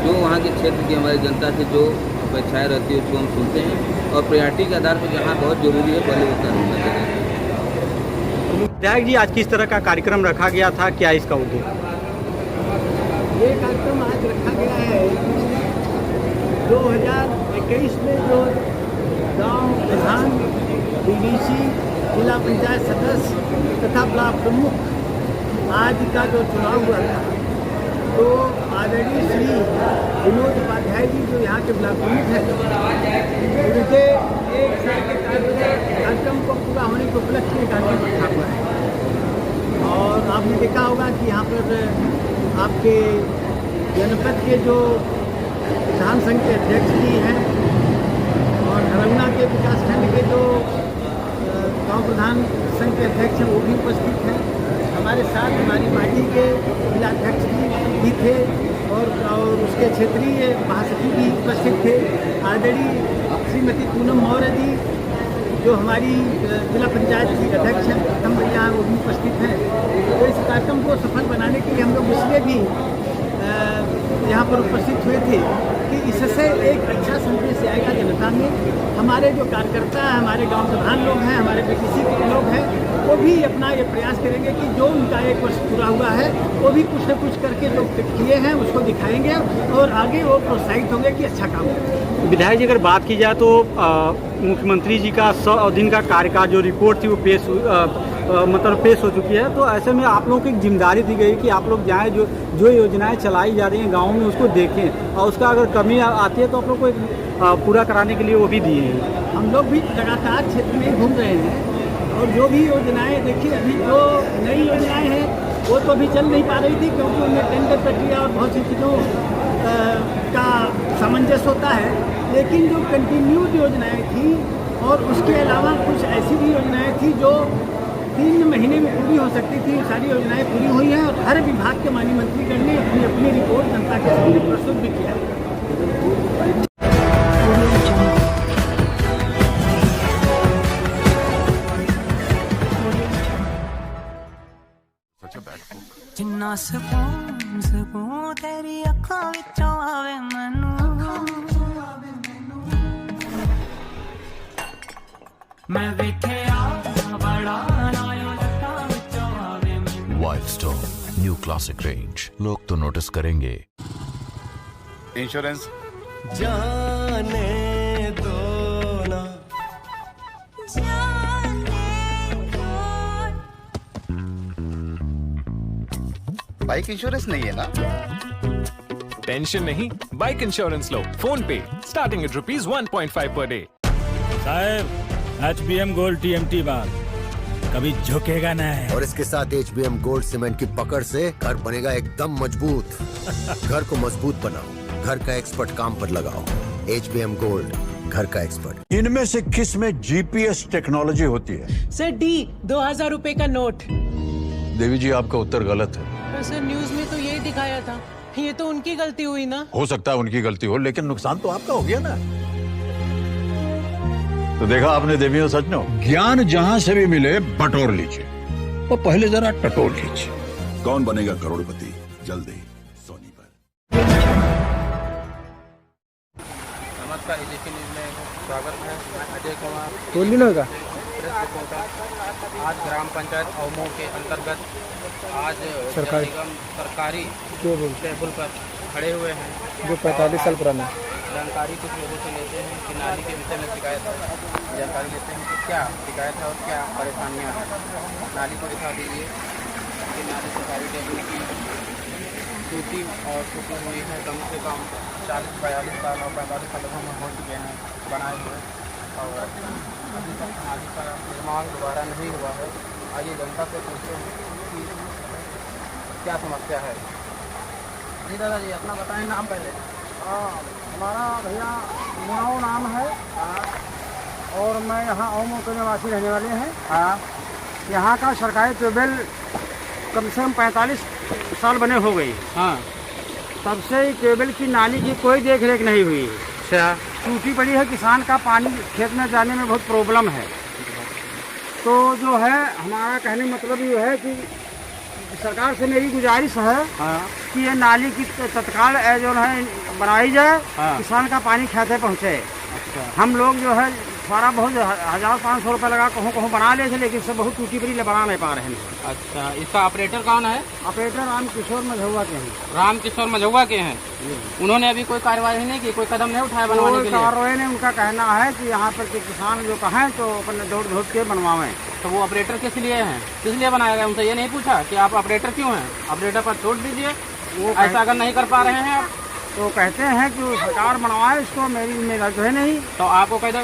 [SPEAKER 20] जो वहाँ के क्षेत्र की हमारी जनता से जो अपेक्षाएँ रहती है उसको हम सुनते हैं और प्रायोरिटी के आधार पर जहाँ बहुत जरूरी है पहले वो करना चाहिए।
[SPEAKER 14] विधायक जी, आज किस तरह का कार्यक्रम रखा गया था, क्या इसका उद्देश्य?
[SPEAKER 21] ये कार्यक्रम आज रखा गया है 2021 में जो गांव प्रधान, DDC, जिला पंचायत सदस्य तथा ब्लॉक प्रमुख आज का जो चुनाव हुआ था, तो आदरणीय श्री विनोद उपाध्याय जी जो यहाँ के ब्लॉक प्रमुख हैं, उनके एक साल के कार्यक्रम को पूरा होने के उपलक्ष्य में कार्यक्रम रखा हुआ है। और आपने देखा होगा कि यहाँ पर आपके जनपद के जो किसान संघ के अध्यक्ष भी हैं और हरौना के विकासखंड के जो गांव प्रधान संघ के अध्यक्ष हैं वो भी उपस्थित हैं। हमारे साथ हमारी पार्टी के जिलाध्यक्ष भी थे और और उसके क्षेत्रीय महासचिव भी उपस्थित थे, आदरणीय श्रीमती पूनम मौर्य जी जो हमारी जिला पंचायत की अध्यक्ष हैं प्रथम महिला हैं, वो भी उपस्थित हैं। तो इस कार्यक्रम को सफल बनाने के लिए हम लोग इसलिए भी यहाँ पर उपस्थित हुए थे कि इससे एक अच्छा संदेश आएगा जनता में। हमारे जो कार्यकर्ता हैं, हमारे गांव प्रधान लोग हैं, हमारे बीटीसी के लोग हैं, वो भी अपना ये प्रयास करेंगे कि जो उनका 1 वर्ष पूरा हुआ है वो भी कुछ न कुछ करके जो किए हैं उसको दिखाएंगे और आगे वो प्रोत्साहित होंगे कि अच्छा काम करें।
[SPEAKER 18] विधायक जी अगर बात की जाए तो मुख्यमंत्री जी का 100 दिन का कार्यकाल जो रिपोर्ट थी वो पेश हो चुकी है। तो ऐसे में आप लोगों की एक जिम्मेदारी दी गई कि आप लोग जाएँ, जो योजनाएं चलाई जा रही हैं गाँव में उसको देखें और उसका अगर कमी आती है तो आप लोग को एक पूरा कराने के लिए वो भी दिए हैं।
[SPEAKER 21] हम लोग भी लगातार क्षेत्र में घूम रहे हैं और जो भी योजनाएं देखिए, अभी जो नई योजनाएं हैं वो तो अभी चल नहीं पा रही थी क्योंकि उनमें टेंडर प्रक्रिया और बहुत सी चीज़ों का सामंजस्य होता है, लेकिन जो कंटिन्यूड योजनाएं थी और उसके अलावा कुछ ऐसी भी योजनाएं थी जो 3 महीने में पूरी हो सकती थी, सारी योजनाएं पूरी हुई हैं और हर विभाग के माननीय मंत्रीगण ने अपनी रिपोर्ट जनता के सामने प्रस्तुत भी किया है।
[SPEAKER 4] जिन्ना सकून तेरी अखां विचों आवे मैनू मैं वेखिया बड़ा नायो लटां विचों आवे मैनू।
[SPEAKER 5] वाइल्डस्टोन न्यू क्लासिक रेंज, लोग तो नोटिस करेंगे।
[SPEAKER 6] इंश्योरेंस
[SPEAKER 4] जाने दो ना
[SPEAKER 6] बाइक इंश्योरेंस नहीं है ना?
[SPEAKER 7] टेंशन नहीं, बाइक इंश्योरेंस लो फोन पे, स्टार्टिंग एट ₹1.5 पर डे।
[SPEAKER 8] साहब HBM गोल्ड TMT बार कभी झुकेगा नहीं।
[SPEAKER 9] और इसके साथ HBM गोल्ड सीमेंट की पकड़ से घर बनेगा एकदम मजबूत। घर को मजबूत बनाओ, घर का एक्सपर्ट काम पर लगाओ। HBM गोल्ड, घर का एक्सपर्ट।
[SPEAKER 10] इनमें से किस में GPS टेक्नोलॉजी होती है?
[SPEAKER 11] सर D 2000 रुपए का नोट।
[SPEAKER 10] देवी जी आपका उत्तर गलत है।
[SPEAKER 11] सर न्यूज में तो यही दिखाया था, ये तो उनकी गलती हुई ना।
[SPEAKER 10] हो सकता है उनकी गलती हो, लेकिन नुकसान तो आपका हो गया ना। तो देखा आपने देवियों सज्जनों, ज्ञान जहां से भी मिले बटोर लीजिए, वो पहले जरा टटोल लीजिए।
[SPEAKER 15] कौन बनेगा करोड़पति, जल्दी सोनी पर।
[SPEAKER 13] नमस्कार, AJK न्यूज में स्वागत है। मैं अजय कुमार,
[SPEAKER 18] बोलिए ना का
[SPEAKER 13] प्रेस रिपोर्टर। आज ग्राम पंचायत अवमो के अंतर्गत आज
[SPEAKER 18] सरकारी
[SPEAKER 13] सरकारी टेबल पर खड़े हुए हैं
[SPEAKER 18] जो 45 साल पुराना।
[SPEAKER 13] जानकारी कुछ लोगों से लेते हैं कि नाली के विषय में शिकायत है। जानकारी लेते हैं कि क्या शिकायत है और क्या परेशानियां हैं। नाली को दिखा दीजिए कि नाली सरकारी टेबल की टूटी हुई है। कम से कम 40-42 साल और 45 साल में हो चुके हैं बनाए हुए, और अभी तक नाली का निर्माण दोबारा नहीं हुआ है। आइए जनता से पूछते हैं कि क्या समस्या है। जी दादाजी, अपना बताएं नाम पहले।
[SPEAKER 18] हमारा भैया मुनाओ नाम है और मैं यहाँ अवमो के निवासी रहने वाले हैं। यहाँ का सरकारी ट्यूबवेल कम से कम 45 साल बने हो गई। तब से ट्यूबवेल की नाली की कोई देख रेख नहीं हुई। टूटी पड़ी है, किसान का पानी खेत में जाने में बहुत प्रॉब्लम है। तो जो है हमारा कहने मतलब ये है कि सरकार से मेरी गुजारिश है कि ये नाली की तत्काल जो है बनाई जाए, किसान का पानी खेत पहुँचे। हम लोग जो है सारा बहुत 1500 रुपये लगा कहूँ बना ले थे, लेकिन सब बहुत टूटी पड़ी बना नहीं पा रहे हैं।
[SPEAKER 13] अच्छा, इसका ऑपरेटर कौन है?
[SPEAKER 18] ऑपरेटर रामकिशोर मझौआ के हैं।
[SPEAKER 13] रामकिशोर मझौआ के हैं। उन्होंने अभी कोई कार्रवाई नहीं की, कोई कदम नहीं उठाया बनवाने के लिए?
[SPEAKER 18] कार्रवाई ने उनका कहना है कि यहाँ पर के किसान जो कहें तो अपने दौड़ के बनवाएं।
[SPEAKER 13] तो वो ऑपरेटर किस लिए हैं, किस लिए बनाया गया? उनसे ये नहीं पूछा कि आप ऑपरेटर क्यों हैं? ऑपरेटर पर छोड़ दीजिए। वो ऐसा अगर नहीं कर पा रहे हैं आप
[SPEAKER 18] तो कहते हैं कि सरकार बनवाए इसको, मेरा जो है नहीं।
[SPEAKER 13] तो आपको कहते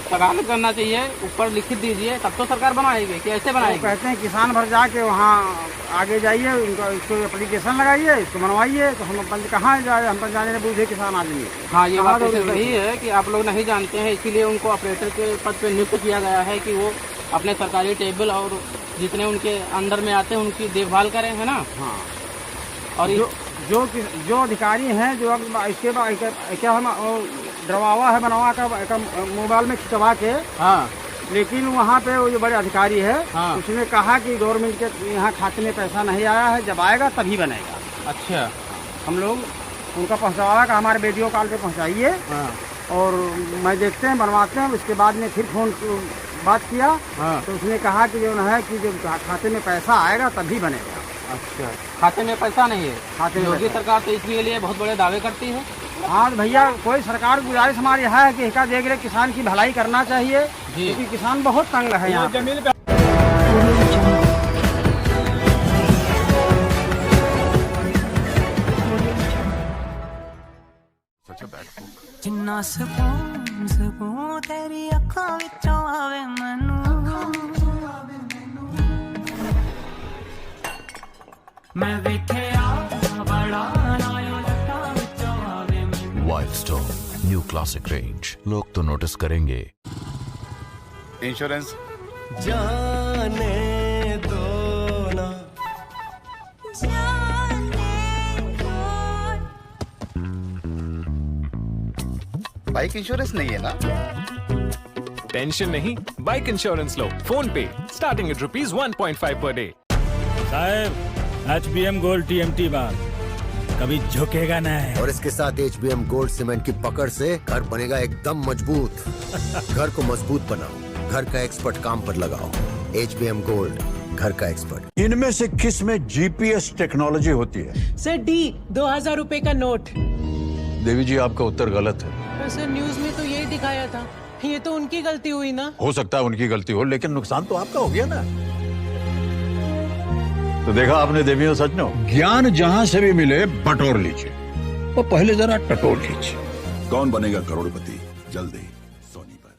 [SPEAKER 13] तगाल करना चाहिए, ऊपर लिखित दीजिए, तब तो सरकार बनाएगी कि ऐसे बनाएगी?
[SPEAKER 18] कहते हैं किसान भर जाके वहाँ आगे जाइए, उनका इसको एप्लीकेशन लगाइए, इसको बनवाइए। तो हम अपन कहाँ जाए, हम पर जाने ने बूझे किसान आदमी।
[SPEAKER 13] हाँ, ये बात तो सही है कि आप लोग नहीं जानते हैं, इसीलिए उनको ऑपरेटर के पद पर नियुक्त किया गया है कि वो अपने सरकारी टेबल और जितने उनके अंदर में आते हैं उनकी देखभाल करें, है ना?
[SPEAKER 18] हाँ।
[SPEAKER 13] और
[SPEAKER 14] जो अधिकारी हैं जो इसके बाद क्या हम डरवावा है बनवा का मोबाइल में खिंचवा के, हाँ, लेकिन वहाँ पे वो जो बड़े अधिकारी है, हाँ, उसने कहा कि गवर्नमेंट के यहाँ खाते में पैसा नहीं आया है, जब आएगा तभी बनेगा। अच्छा, हम लोग उनका पहुँचवा का हमारे वीडियो कॉल पे पहुँचाइए, हाँ, और मैं देखते हैं बनवाते हैं। उसके बाद में फिर फोन बात किया, हाँ, तो उसने कहा कि जो है कि जब खाते में पैसा आएगा तभी बनेगा। अच्छा, खाते में पैसा नहीं है? खाते में योगी सरकार तो इसके लिए बहुत बड़े दावे करती है। हाँ भैया, कोई सरकार गुजारिश हमारी है कि इसका देख रेख किसान की भलाई करना चाहिए, क्योंकि किसान बहुत तंग है यहाँ जमीन पे।
[SPEAKER 4] जिन्ना सकून सकून तेरी अखां विचों आवे मैनू, मैं वेखिया बड़ा नायो लटां विचों आवे मैनू।
[SPEAKER 5] Wild stone new classic range, लोग तो नोटिस करेंगे।
[SPEAKER 6] इंश्योरेंस
[SPEAKER 4] जाने दो ना,
[SPEAKER 6] बाइक इंश्योरेंस नहीं है ना?
[SPEAKER 7] टेंशन नहीं, बाइक इंश्योरेंस लो फोन पे, स्टार्टिंग एट ₹1.5 पर डे।
[SPEAKER 8] साहब, HBM गोल्ड TMT बार कभी झुकेगा नहीं।
[SPEAKER 9] और इसके साथ HBM गोल्ड सीमेंट की पकड़ से घर बनेगा एकदम मजबूत। घर को मजबूत बनाओ, घर का एक्सपर्ट काम पर लगाओ। HBM गोल्ड, घर का एक्सपर्ट।
[SPEAKER 10] इनमें से किस में GPS टेक्नोलॉजी होती है?
[SPEAKER 11] सर D 2000 रुपए का नोट।
[SPEAKER 10] देवी जी, आपका उत्तर गलत है।
[SPEAKER 11] सर न्यूज में तो यही दिखाया था। ये तो उनकी गलती हुई ना।
[SPEAKER 10] हो सकता है उनकी गलती हो, लेकिन नुकसान तो आपका हो गया ना। तो देखा आपने देवियों सज्जनों, ज्ञान जहां से भी मिले बटोर लीजिए, वो पहले जरा टटोल लीजिए।
[SPEAKER 15] कौन बनेगा करोड़पति, जल्द ही सोनी पर।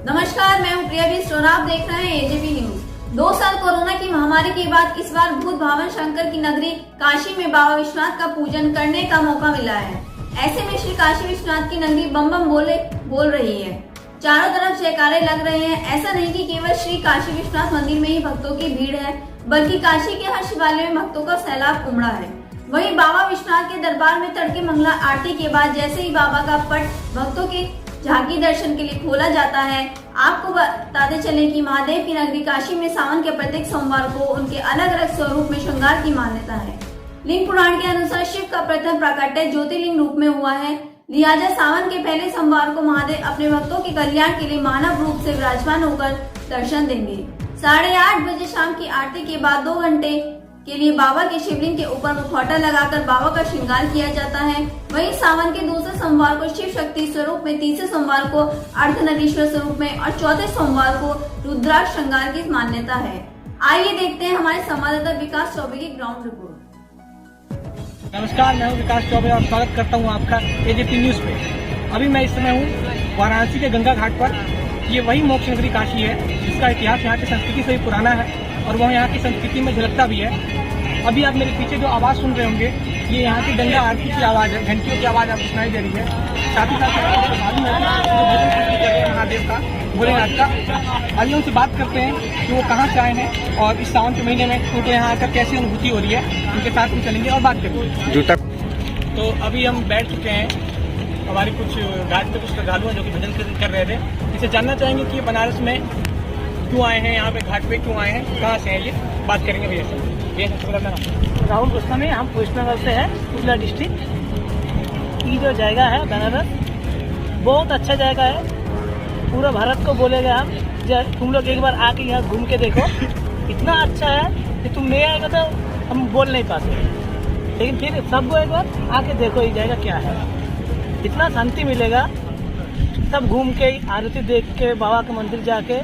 [SPEAKER 12] नमस्कार, मैं हूं प्रिया बिष्ट और आप देख रहे हैं AJP न्यूज। 2 साल कोरोना की महामारी के बाद इस बार भूत भावन शंकर की नगरी काशी में बाबा विश्वनाथ का पूजन करने का मौका मिला है। ऐसे में श्री काशी विश्वनाथ की नगरी बम बम बोल रही है। चारों तरफ जयकारे लग रहे हैं। ऐसा नहीं कि केवल श्री काशी विश्वनाथ मंदिर में ही भक्तों की भीड़ है, बल्कि काशी के हर शिवालय में भक्तों का सैलाब उमड़ा है। वहीं बाबा विश्वनाथ के दरबार में तड़के मंगला आरती के बाद जैसे ही बाबा का पट भक्तों के झांकी दर्शन के लिए खोला जाता है। आपको बताते चलें कि महादेव की नगरी काशी में सावन के प्रत्येक सोमवार को उनके अलग अलग स्वरूप में श्रृंगार की मान्यता है। लिंग पुराण के अनुसार शिव का प्रथम प्राकट्य ज्योतिर्लिंग रूप में हुआ है। लिहाजा सावन के पहले सोमवार को महादेव अपने भक्तों के कल्याण के लिए मानव रूप से विराजमान होकर दर्शन देंगे। 8:30 बजे शाम की आरती के बाद 2 घंटे के लिए बाबा के शिवलिंग के ऊपर मुखौटा लगाकर बाबा का श्रृंगार किया जाता है। वहीं सावन के दूसरे सोमवार को शिव शक्ति स्वरूप में, तीसरे सोमवार को अर्धनारीश्वर स्वरूप में और चौथे सोमवार को रुद्राक्ष श्रृंगार की मान्यता है। आइए देखते हैं हमारे संवाददाता विकास चौबे की ग्राउंड रिपोर्ट।
[SPEAKER 2] नमस्कार, मैं हूं विकास चौबे और स्वागत करता हूं आपका AJP न्यूज पे। अभी मैं इस समय हूं वाराणसी के गंगा घाट पर। ये वही मोक्ष नगरी काशी है जिसका इतिहास यहाँ की संस्कृति से भी पुराना है और वह यहाँ की संस्कृति में झलकता भी है। अभी आप मेरे पीछे जो आवाज़ सुन रहे होंगे, ये यहाँ की गंगा आरती की आवाज़ है, घंटियों की आवाज़ आपको सुनाई दे रही है। साथ ही साथ महादेव का, भोलेनाथ का। आइए उनसे बात करते हैं कि वो कहाँ से आए हैं और इस सावन के महीने में उनको यहाँ आकर कैसी अनुभूति हो रही है। उनके साथ हम चलेंगे और बात करेंगे। तो अभी हम बैठ चुके हैं, हमारे कुछ घाट पे कुछ श्रद्धालु हैं जो कि भजन कीर्तन कर रहे थे। इसे जानना चाहेंगे कि ये बनारस में क्यों आए हैं, यहाँ पे घाट पे क्यों आए हैं, कहाँ से हैं, ये बात करेंगे भैया से।
[SPEAKER 22] राहुल गोस्वामी, हम कृष्णनगर से हैं, उजला डिस्ट्रिक्ट। ये जो जगह है बनारस बहुत अच्छा जगह है, पूरा भारत को बोलेगा हम। तुम लोग एक बार आके यहाँ घूम के देखो, इतना अच्छा है कि तुम नहीं आएगा तो हम बोल नहीं पाते। लेकिन फिर सबको एक बार आके देखो ये जगह क्या है, इतना शांति मिलेगा। सब घूम के आरती देख के बाबा के मंदिर जाके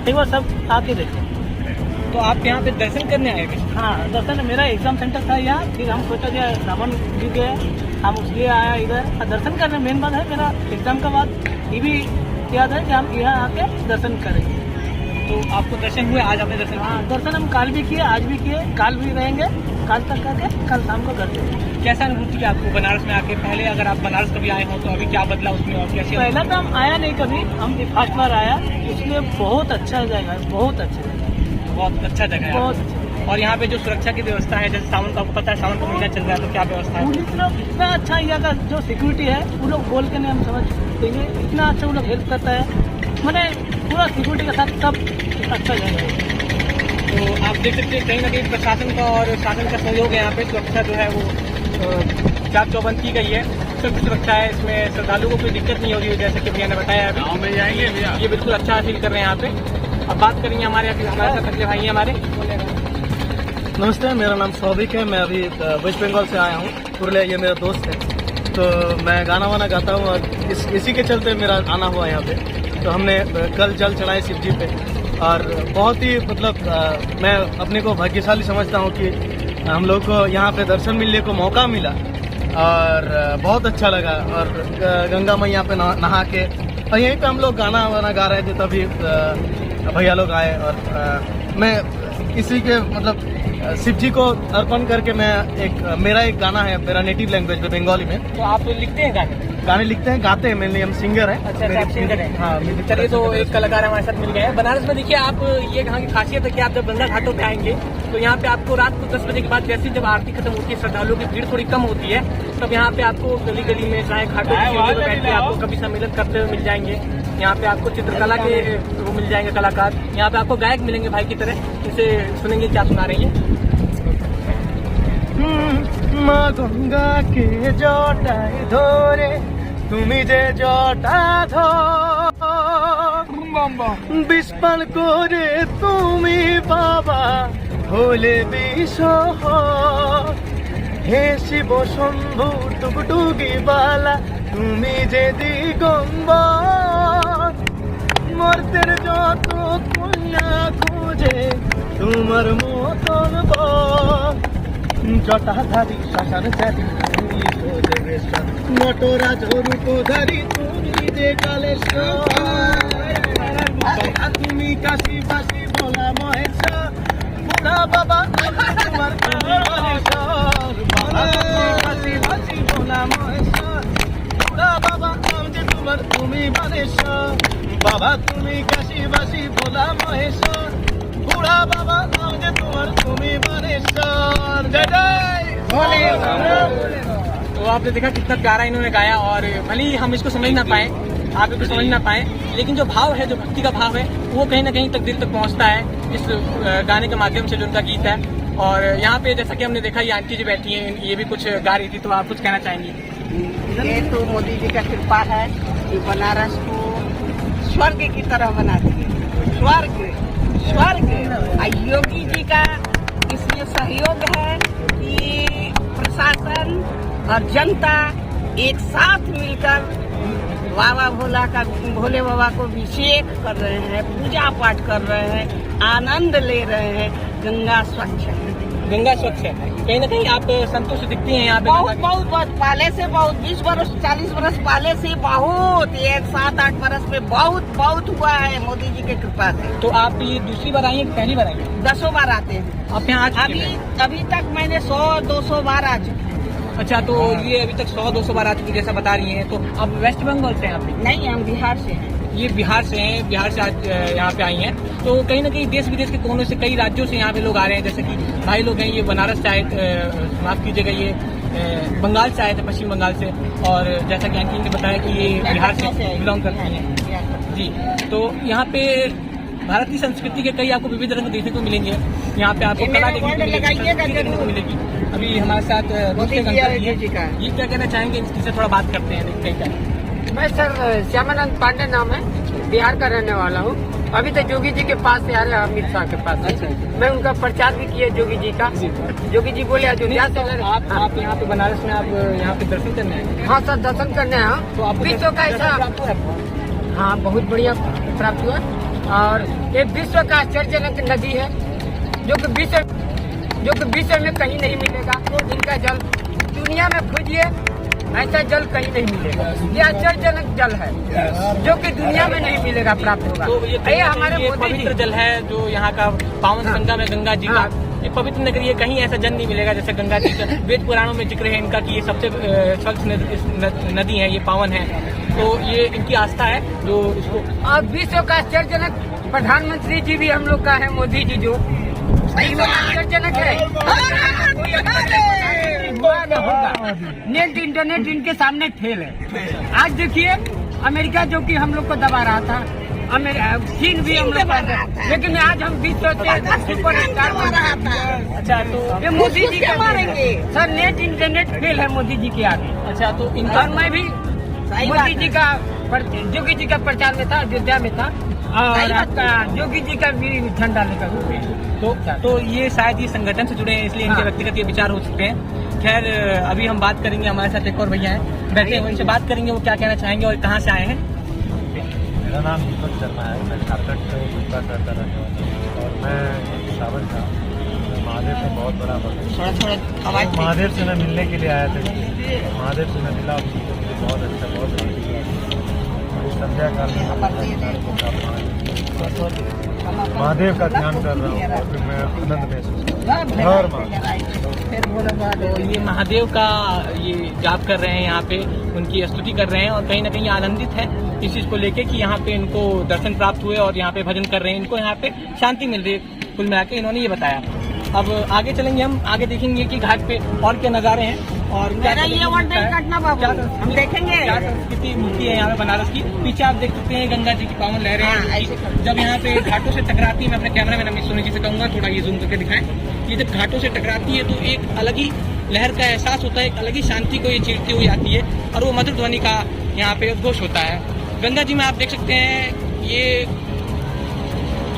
[SPEAKER 22] एक बार सब आके देखो।
[SPEAKER 2] तो आप यहाँ पे दर्शन करने आए थे?
[SPEAKER 22] हाँ, दर्शन, मेरा एग्जाम सेंटर था यहाँ, फिर हम सोचा जो रावण जी गए, हम उसलिए आया इधर दर्शन करने। मेन बात है मेरा एग्जाम का बाद ये भी याद है कि हम यहाँ आके दर्शन करेंगे।
[SPEAKER 2] तो आपको दर्शन हुए आज? आपने दर्शन?
[SPEAKER 22] हाँ, दर्शन हम कल भी किए, आज भी किए, कल भी रहेंगे, कल तक करके कल शाम को घर जाएंगे।
[SPEAKER 2] कैसा अनुभूति है आपको बनारस में आके? पहले अगर आप बनारस कभी आए हो तो अभी क्या बदला उसमें और कैसे?
[SPEAKER 22] पहले तो हम आया नहीं कभी, हम फर्स्ट बार आया, इसलिए बहुत अच्छा जगह है, बहुत अच्छा जगह।
[SPEAKER 2] बहुत अच्छा जगह है, बहुत। और यहाँ पे जो सुरक्षा की व्यवस्था है, जैसे सावन का, आपको पता है सावन का महीना चल रहा है, तो क्या व्यवस्था है? इतना अच्छा यहाँ का जो सिक्योरिटी है, वो लोग बोल के नहीं हम समझ देंगे, इतना अच्छा वो लोग हेल्प करता है, मैंने पूरा सिक्योरिटी के साथ सब अच्छा जगह है। तो आप देख सकते हैं कहीं ना कहीं प्रशासन का और शासन का सहयोग है। यहाँ पे सुरक्षा जो है वो चाक चौबंद की गई है, सब सुरक्षा है, इसमें श्रद्धालुओं को कोई दिक्कत नहीं होगी, जैसे कि भैया ने बताया अभी। गाँव में जाएंगे भैया, ये बिल्कुल अच्छा फील कर रहे हैं यहाँ पे। अब बात करेंगे हमारे साथ अगले भाई हमारे।
[SPEAKER 16] नमस्ते, मेरा नाम सौभिक है, मैं अभी वेस्ट बंगाल से आया हूँ, पुरलिया, ये मेरा दोस्त है। तो मैं गाना वाना गाता हूँ और इसी के चलते मेरा आना हुआ यहाँ पे। तो हमने कल जल चढ़ाए शिव जी पे और बहुत ही मतलब मैं अपने को भाग्यशाली समझता हूँ कि हम लोग को यहाँ पे दर्शन मिलने को मौका मिला और बहुत अच्छा लगा। और गंगा मैया पे नहा के और यहीं पे हम लोग गाना वाना गा रहे थे, तभी भैया लोग आए और मैं इसी के मतलब शिव जी को अर्पण करके मैं मेरा एक गाना है, मेरा नेटिव लैंग्वेज में बंगाली में।
[SPEAKER 2] तो आप लिखते हैं गाने
[SPEAKER 16] लिखते हैं, गाते हैं, मेनली हम सिंगर हैं।
[SPEAKER 2] अच्छा, आप सिंगर हैं? हाँ। चलिए, तो एक कलाकार हमारे साथ मिल गए हैं। बनारस में देखिए आप, ये यहाँ की खासियत है कि आप जब गंगा घाटों पे आएंगे तो यहाँ पे आपको रात को 10 बजे के बाद जैसे जब आरती खत्म होती है, श्रद्धालुओं की भीड़ थोड़ी कम होती है, तब यहाँ पे आपको गली गली में चाहे घाटों पे बैठ के आपको कभी सम्मिलित करते हुए मिल जाएंगे। यहाँ पे आपको चित्रकला के वो मिल जाएंगे कलाकार, यहाँ पे आपको गायक मिलेंगे भाई की तरह, इसे सुनेंगे क्या सुना रही है।
[SPEAKER 16] माँ गंगा के जटाय धरे তুমি যে জটা বিস্পাল করে তুমি বাবা হলে বিষহ হে শিব শম্ভু টুকটুকি বালা তুমি যে দিগম্বর মর্তের যত কন্যা খুঁজে তোমার মতন জটাধারী শ্মশানচারী নটরাজ রূপধারী তুমি যে কালেশ্বর তুমি কাশী বাসী ভোলা মহেশ্বর বুড়া বাবা তোমার কালেশ্বর কাশী বাসী ভোলা মহেশ্বর বুড়া বাবা যে তোমার তুমি বানেশ্বর বাবা তুমি কাশী বাসী ভোলা মহেশ্বর বুড়া বাবা যে তোমার তুমি বানেশ্বর জয় জয় भोले।
[SPEAKER 2] तो आपने देखा कितना प्यारा इन्होंने गाया, और भले ही हम इसको समझ ना पाए, आप इसको समझ ना पाए, लेकिन जो भाव है, जो भक्ति का भाव है, वो कहीं ना कहीं तक दिल तक पहुंचता है इस गाने के माध्यम से जो उनका गीत है। और यहाँ पे जैसा कि हमने देखा ये आंटी जो बैठी हैं, ये भी कुछ गा रही थी, तो आप कुछ कहना चाहेंगी?
[SPEAKER 17] ये तो मोदी जी का कृपा है कि बनारस को स्वर्ग की तरह बना दिए, स्वर्ग। योगी जी का इसलिए सहयोग है कि प्रशासन और जनता एक साथ मिलकर भोले बाबा को अभिषेक कर रहे हैं, पूजा पाठ कर रहे हैं, आनंद ले रहे हैं। गंगा स्वच्छ है,
[SPEAKER 2] गंगा स्वच्छ है। कहीं ना कहीं आप संतुष्ट दिखती हैं यहाँ पे?
[SPEAKER 17] बहुत पहले से, बहुत 20 वर्ष 40 वर्ष पहले से बहुत, ये 7-8 वर्ष में बहुत हुआ है मोदी जी की कृपा से।
[SPEAKER 2] तो आप ये दूसरी बार आई है, पहली बार आई है?
[SPEAKER 17] 10 बार आते हैं।
[SPEAKER 2] आप यहाँ
[SPEAKER 17] अभी तक मैंने 100-200 बार आ चुकी।
[SPEAKER 2] अच्छा, तो ये अभी तक 100-200 बार आ चुकी जैसा बता रही हैं। तो आप वेस्ट बंगाल से हैं? आप
[SPEAKER 17] नहीं, हम बिहार से हैं।
[SPEAKER 2] ये बिहार से हैं, बिहार से आज यहाँ पे आई हैं। तो कहीं ना कहीं देश विदेश के कोनों से, कई राज्यों से यहाँ पे लोग आ रहे हैं, जैसे कि भाई लोग हैं, ये बनारस से आए, माफ कीजिएगा, ये बंगाल से आए थे, पश्चिम बंगाल से। और जैसा कि आंटी ने बताया कि ये बिहार से बिलोंग करती हैं जी। तो यहाँ पे भारत की संस्कृति के कई आपको विविध रंग देखने को मिलेंगे। यहाँ पे आपको कला देखने को मिलेगी। अभी हमारे साथ ये क्या कहना चाहेंगे, इससे थोड़ा बात करते हैं।
[SPEAKER 17] मैं सर श्यामानंद पांडे नाम है, बिहार का रहने वाला हूँ। अभी तो जोगी जी के पास से आ रहे हैं, अमित शाह के पास। अच्छा। मैं उनका प्रचार भी किया जोगी जी का। जोगी जी बोले अयोध्या से।
[SPEAKER 2] आप यहाँ पे बनारस में, आप यहाँ पे दर्शन करने आए?
[SPEAKER 17] हाँ सर, दर्शन करने आए। तो आप विश्व का ऐसा, हाँ बहुत बढ़िया प्राप्त हुआ। और ये विश्व का आश्चर्यजनक नदी है, जो कि विश्व में कहीं नहीं मिलेगा। इनका जल दुनिया में खोजिए, ऐसा जल कहीं नहीं मिलेगा। ये आश्चर्यजनक जल है जो कि दुनिया में नहीं मिलेगा, प्राप्त होगा।
[SPEAKER 2] तो ये हमारे पवित्र जल है, जो यहाँ का पावन संगम है गंगा जी का। ये पवित्र नगरी है, कहीं ऐसा जल नहीं मिलेगा जैसे गंगा जी का। वेद पुराणों में जिक्र है इनका कि ये सबसे स्वच्छ नदी है, ये पावन है। तो ये इनकी आस्था है जो इसको।
[SPEAKER 17] और विश्व का आश्चर्यजनक प्रधानमंत्री जी भी हम लोग का है, मोदी जी जो सही में आश्चर्यजनक है। नेट इंटरनेट इनके सामने फेल है। आज देखिए अमेरिका जो कि हम लोग को दबा रहा था, चीन भी हम लोग का, लेकिन आज हम विश्व के सुपर स्टार बन रहा था।
[SPEAKER 2] अच्छा, तो
[SPEAKER 17] ये मोदी जी क्या मारेंगे सर? नेट इंटरनेट फेल है मोदी जी के आगे।
[SPEAKER 2] अच्छा, तो
[SPEAKER 17] और मैं भी मोदी जी का जोगी जी का प्रचार में था, अयोध्या में था, और आपका जोगी जी का भी झंडा लेकर।
[SPEAKER 2] तो ये शायद ये संगठन से जुड़े हैं, इसलिए इनके व्यक्तिगत ये विचार हो सकते हैं। खैर, अभी हम बात करेंगे, हमारे साथ एक और भैया हैं, बैठे हैं, उनसे बात करेंगे वो क्या कहना चाहेंगे और कहाँ से आए हैं।
[SPEAKER 1] मेरा नाम दीपक शर्मा है, मैं झारखंड से गुप्ता का रहने वाला हूँ और मैं सावन का महादेव का बहुत बड़ा भक्त। महादेव से मैं मिलने के लिए आया था, महादेव से मैं मिला, बहुत अच्छा, बहुत संध्या काल महादेव का ध्यान कर रहा हूँ और फिर मैं आनंद महसूस
[SPEAKER 2] तो ये महादेव का ये जाप कर रहे हैं, यहाँ पे उनकी स्तुति कर रहे हैं और कहीं ना कहीं आनंदित है इस चीज को लेके कि यहाँ पे इनको दर्शन प्राप्त हुए और यहाँ पे भजन कर रहे हैं, इनको यहाँ पे शांति मिल रही है। कुल मिला के इन्होंने ये बताया। अब आगे चलेंगे, हम आगे देखेंगे कि घाट पे और क्या नजारे हैं और क्या
[SPEAKER 17] हम देखेंगे
[SPEAKER 2] क्या संस्कृति मूर्ति है यहाँ पे बनारस की। पीछे आप देख सकते हैं गंगा जी की पावन लहरें जब यहाँ पे घाटों से टकराती है। मैं अपने कैमरा मैन अमित सोनी जी से कहूंगा थोड़ा ये जूम करके दिखाएं। ये जब घाटों से टकराती है तो एक अलग ही लहर का एहसास होता है, एक अलग ही शांति को ये चीरती हुई आती है और वो मधुर ध्वनि का यहाँ पे उद्घोष होता है। गंगा जी में आप देख सकते हैं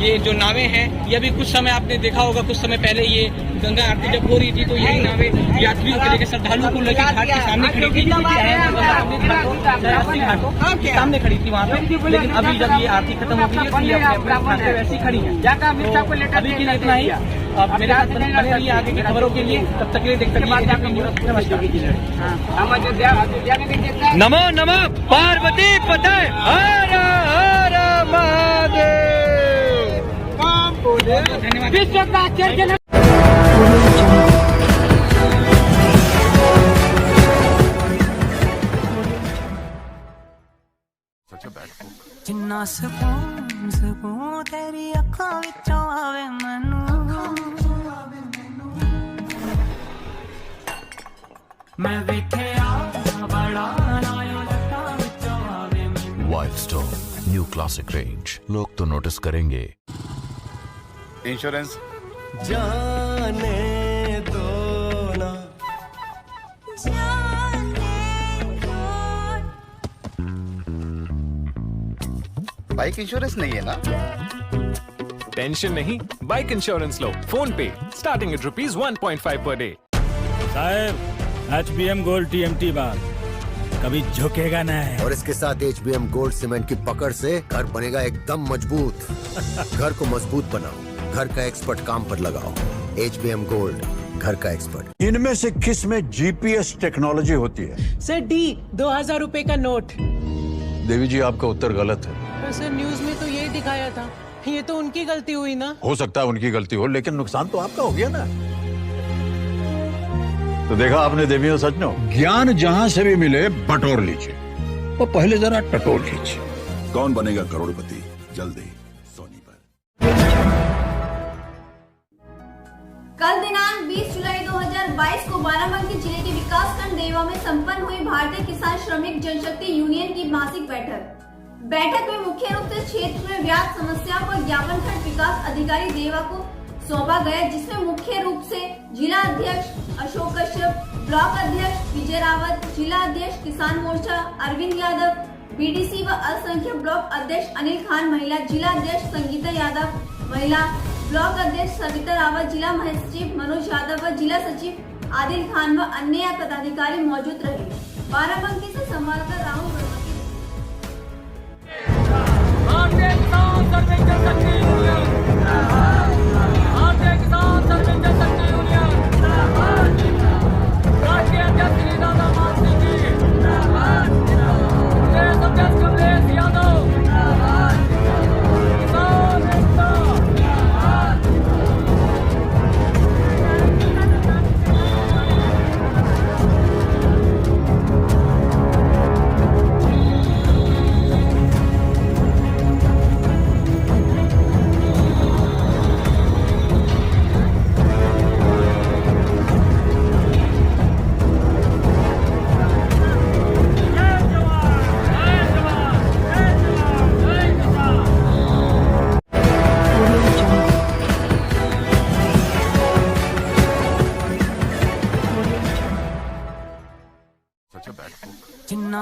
[SPEAKER 2] ये जो नावें हैं, ये अभी कुछ समय आपने देखा होगा, कुछ समय पहले ये गंगा आरती जब हो रही थी तो यही नावें यात्रियों को लेकर, श्रद्धालुओं को लेकर घाट के सामने खड़ी थी, घाटों के सामने खड़ी थी वहाँ पे। लेकिन अभी जब ये आरती खत्म हो गई है तो ये अपने स्थान पे वैसी खड़ी है। तो अभी के लिए इतना ही। अब मेरे साथ बने रहिए आगे की खबरों के लिए, तब तक के लिए देखते रहिए। नमस्कार।
[SPEAKER 19] नमो नमः पार्वती पते हर हर महादेव।
[SPEAKER 17] विश्व का आश्चर्यजनक
[SPEAKER 4] जिन्ना सकून सकून तेरी अखां विचों आवे मैनू मैं वेखिया बड़ा नायो लटां विचों आवे मैनू।
[SPEAKER 5] Wild stone new classic range, लोग तो नोटिस करेंगे।
[SPEAKER 6] इंश्योरेंस
[SPEAKER 21] जाने दो ना,
[SPEAKER 6] बाइक इंश्योरेंस नहीं है ना?
[SPEAKER 7] टेंशन नहीं, बाइक इंश्योरेंस लो फोन पे, स्टार्टिंग एट ₹1.5 पर डे।
[SPEAKER 8] साहब HBM गोल्ड TMT बार कभी झुकेगा नहीं।
[SPEAKER 9] और इसके साथ HBM गोल्ड सीमेंट की पकड़ से घर बनेगा एकदम मजबूत। घर को मजबूत बनाओ, घर का एक्सपर्ट काम पर लगाओ। HBM गोल्ड, घर का एक्सपर्ट।
[SPEAKER 10] इनमें से किस में GPS टेक्नोलॉजी होती है?
[SPEAKER 11] सर D 2000 रुपए का नोट।
[SPEAKER 10] देवी जी, आपका उत्तर गलत है।
[SPEAKER 11] सर न्यूज में तो यही दिखाया था, ये तो उनकी गलती हुई ना।
[SPEAKER 10] हो सकता है उनकी गलती हो, लेकिन नुकसान तो आपका हो गया ना। तो देखा आपने देवियों सज्जनों, ज्ञान जहां से भी मिले बटोर लीजिए, वो पहले जरा टटोल लीजिए।
[SPEAKER 15] कौन बनेगा करोड़पति, जल्द ही सोनी पर।
[SPEAKER 12] कल दिनांक 20 जुलाई 2022 को बाराबंकी जिले के विकासखंड देवा में संपन्न हुई भारतीय किसान श्रमिक जनशक्ति यूनियन की मासिक बैठक में मुख्य रूप से क्षेत्र में व्याप्त समस्याओं पर ज्ञापन खंड विकास अधिकारी देवा को सौंपा गया, जिसमें मुख्य रूप से जिला अध्यक्ष अशोक कश्यप, ब्लॉक अध्यक्ष विजय रावत, जिला अध्यक्ष किसान मोर्चा अरविंद यादव, BDC व अल्पसंख्यक ब्लॉक अध्यक्ष अनिल खान महिला, जिला अध्यक्ष संगीता यादव महिला, ब्लॉक अध्यक्ष सविता रावत, जिला महासचिव मनोज यादव व जिला सचिव आदिल खान व अन्य पदाधिकारी मौजूद रहे। बाराबंकी से संवाददाता राहुल वर्मा।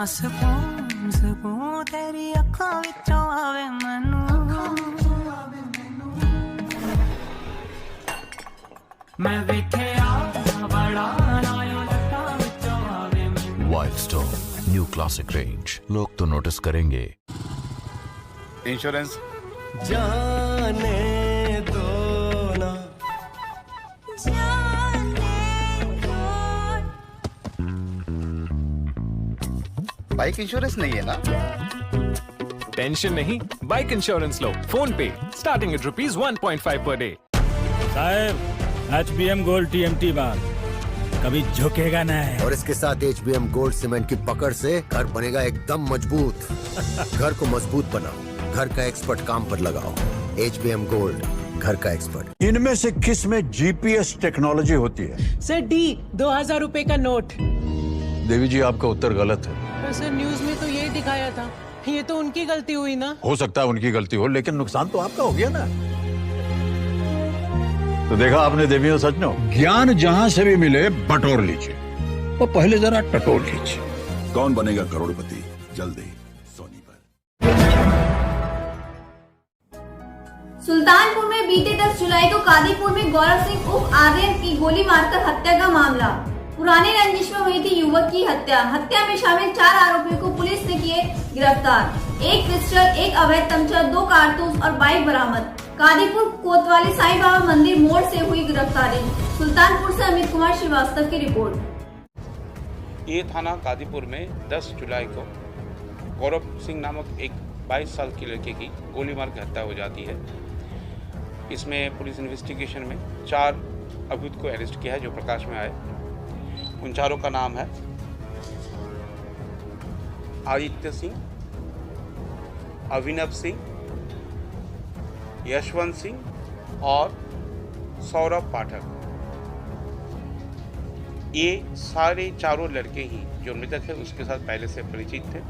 [SPEAKER 4] ਸਕੂਨ ਤੇਰੀ ਅੱਖਾਂ ਵਿੱਚੋਂ ਆਵੇ ਮੈਨੂੰ ਮੈਂ ਵੇਖਿਆ ਬੜਾ ਨਾਇਓ ਲੱਟਾਂ ਵਿੱਚੋਂ ਆਵੇ ਮੈਨੂੰ
[SPEAKER 5] wild stone new classic range लोग तो नोटिस करेंगे।
[SPEAKER 6] इंश्योरेंस
[SPEAKER 19] जाने दो ना
[SPEAKER 6] बाइक इंश्योरेंस नहीं है ना?
[SPEAKER 7] टेंशन नहीं, बाइक इंश्योरेंस लो फोन पे स्टार्टिंग एट ₹1.5 पर डे।
[SPEAKER 8] साहब HBM गोल्ड TMT बार कभी झुकेगा नहीं।
[SPEAKER 9] और इसके साथ HBM गोल्ड सीमेंट की पकड़ से घर बनेगा एकदम मजबूत। घर को मजबूत बनाओ, घर का एक्सपर्ट काम पर लगाओ। HBM गोल्ड, घर का एक्सपर्ट।
[SPEAKER 10] इनमें से किस में GPS टेक्नोलॉजी होती है?
[SPEAKER 11] सर D 2000 रुपए का नोट।
[SPEAKER 10] देवी जी, आपका उत्तर गलत है।
[SPEAKER 11] पर सर न्यूज में तो यही दिखाया था, ये तो उनकी गलती हुई ना।
[SPEAKER 10] हो सकता है उनकी गलती हो, लेकिन नुकसान तो आपका हो गया ना। तो देखा आपने देवियों सज्जनों, ज्ञान जहां से भी मिले बटोर लीजिए और पहले जरा टटोर लीजिए।
[SPEAKER 15] कौन बनेगा करोड़पति? जल्दी सोनी पर।
[SPEAKER 12] सुल्तानपुर में बीते 10 जुलाई को कादीपुर में गौरव सिंह उर्फ आर्यन की गोली मारकर हत्या का मामला। पुरानी रंजिश में हुई थी युवक की हत्या। हत्या में शामिल 4 आरोपियों को पुलिस ने किए गिरफ्तार। एक पिस्टल, एक अवैध तमचा, 2 कारतूस और बाइक बरामद। कादीपुर कोतवाली साईं बाबा मंदिर मोड़ से हुई गिरफ्तारी। सुल्तानपुर से अमित कुमार श्रीवास्तव की रिपोर्ट।
[SPEAKER 13] ये थाना कादीपुर में 10 जुलाई को गौरव सिंह नामक एक 22 साल के लड़के की गोली मार के हत्या हो जाती है। इसमें पुलिस इन्वेस्टिगेशन में 4 अभियुक्त को अरेस्ट किया है जो प्रकाश में आए। उन चारों का नाम है आदित्य सिंह, अभिनव सिंह, यशवंत सिंह और सौरभ पाठक। ये सारे चारों लड़के ही जो मृतक है उसके साथ पहले से परिचित थे।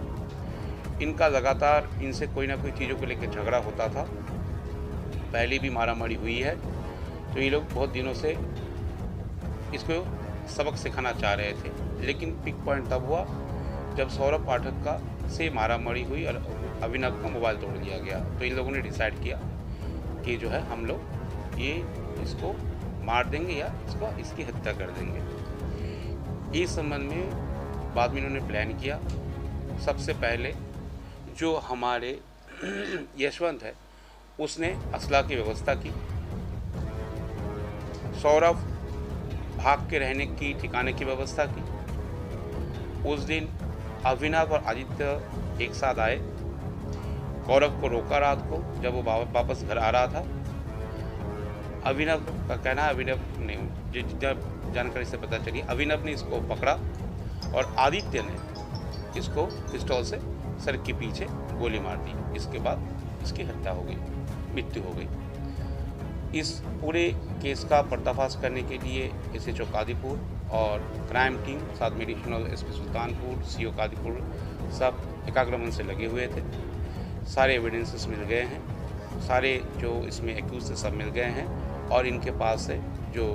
[SPEAKER 13] इनका लगातार इनसे कोई ना कोई चीज़ों को लेकर झगड़ा होता था। पहले भी मारामारी हुई है, तो ये लोग बहुत दिनों से इसको सबक सिखाना चाह रहे थे। लेकिन पिक पॉइंट तब हुआ जब सौरभ पाठक का से मारामारी हुई और अभिनव का मोबाइल तोड़ दिया गया। तो इन लोगों ने डिसाइड किया कि जो है हम लोग ये इसको मार देंगे या इसकी हत्या कर देंगे। इस संबंध में बाद में इन्होंने प्लान किया। सबसे पहले जो हमारे यशवंत है उसने असला की व्यवस्था की। सौरभ भाग के रहने की ठिकाने की व्यवस्था की। उस दिन अभिनव और आदित्य एक साथ आए। गौरव को रोका रात को जब वो वापस घर आ रहा था। अभिनव का कहना है, अभिनव ने जितना जानकारी से पता चली, अभिनव ने इसको पकड़ा और आदित्य ने इसको पिस्तौल से सर के पीछे गोली मार दी। इसके बाद इसकी हत्या हो गई, मृत्यु हो गई। इस पूरे केस का पर्दाफाश करने के लिए SHO कादीपुर और क्राइम टीम साथ में additional SP Sultanpur, CO Kadipur सब एकाग्रमन से लगे हुए थे। सारे एविडेंसेस मिल गए हैं, सारे जो इसमें एक्यूज थे सब मिल गए हैं और इनके पास से जो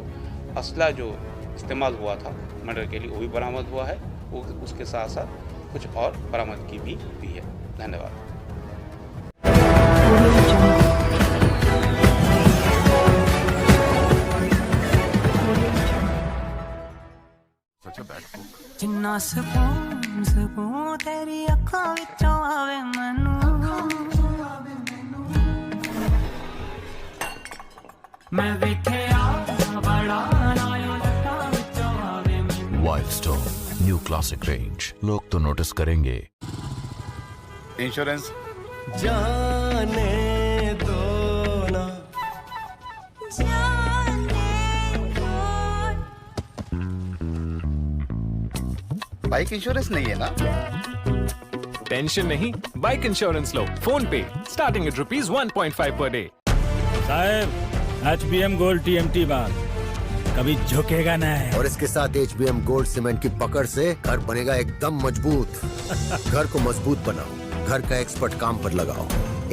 [SPEAKER 13] असला जो इस्तेमाल हुआ था मर्डर के लिए वो भी बरामद हुआ है। वो उसके साथ साथ कुछ और बरामदगी भी हुई है। धन्यवाद।
[SPEAKER 4] जिन्ना सकून तेरी अखां विचों आवे मैनू मैं वेखिया बड़ा नायो लट्टां विचों आवे मैनू।
[SPEAKER 5] Wild stone new classic range लोग तो नोटिस करेंगे।
[SPEAKER 6] इंश्योरेंस
[SPEAKER 19] जाने दो ना
[SPEAKER 6] बाइक इंश्योरेंस नहीं है ना?
[SPEAKER 7] टेंशन नहीं, बाइक इंश्योरेंस लो फोन पे स्टार्टिंग एट ₹1.5 पर डे।
[SPEAKER 8] साहब HBM गोल्ड TMT बार कभी झुकेगा नहीं।
[SPEAKER 9] और इसके साथ HBM गोल्ड सीमेंट की पकड़ से घर बनेगा एकदम मजबूत। घर को मजबूत बनाओ, घर का एक्सपर्ट काम पर लगाओ।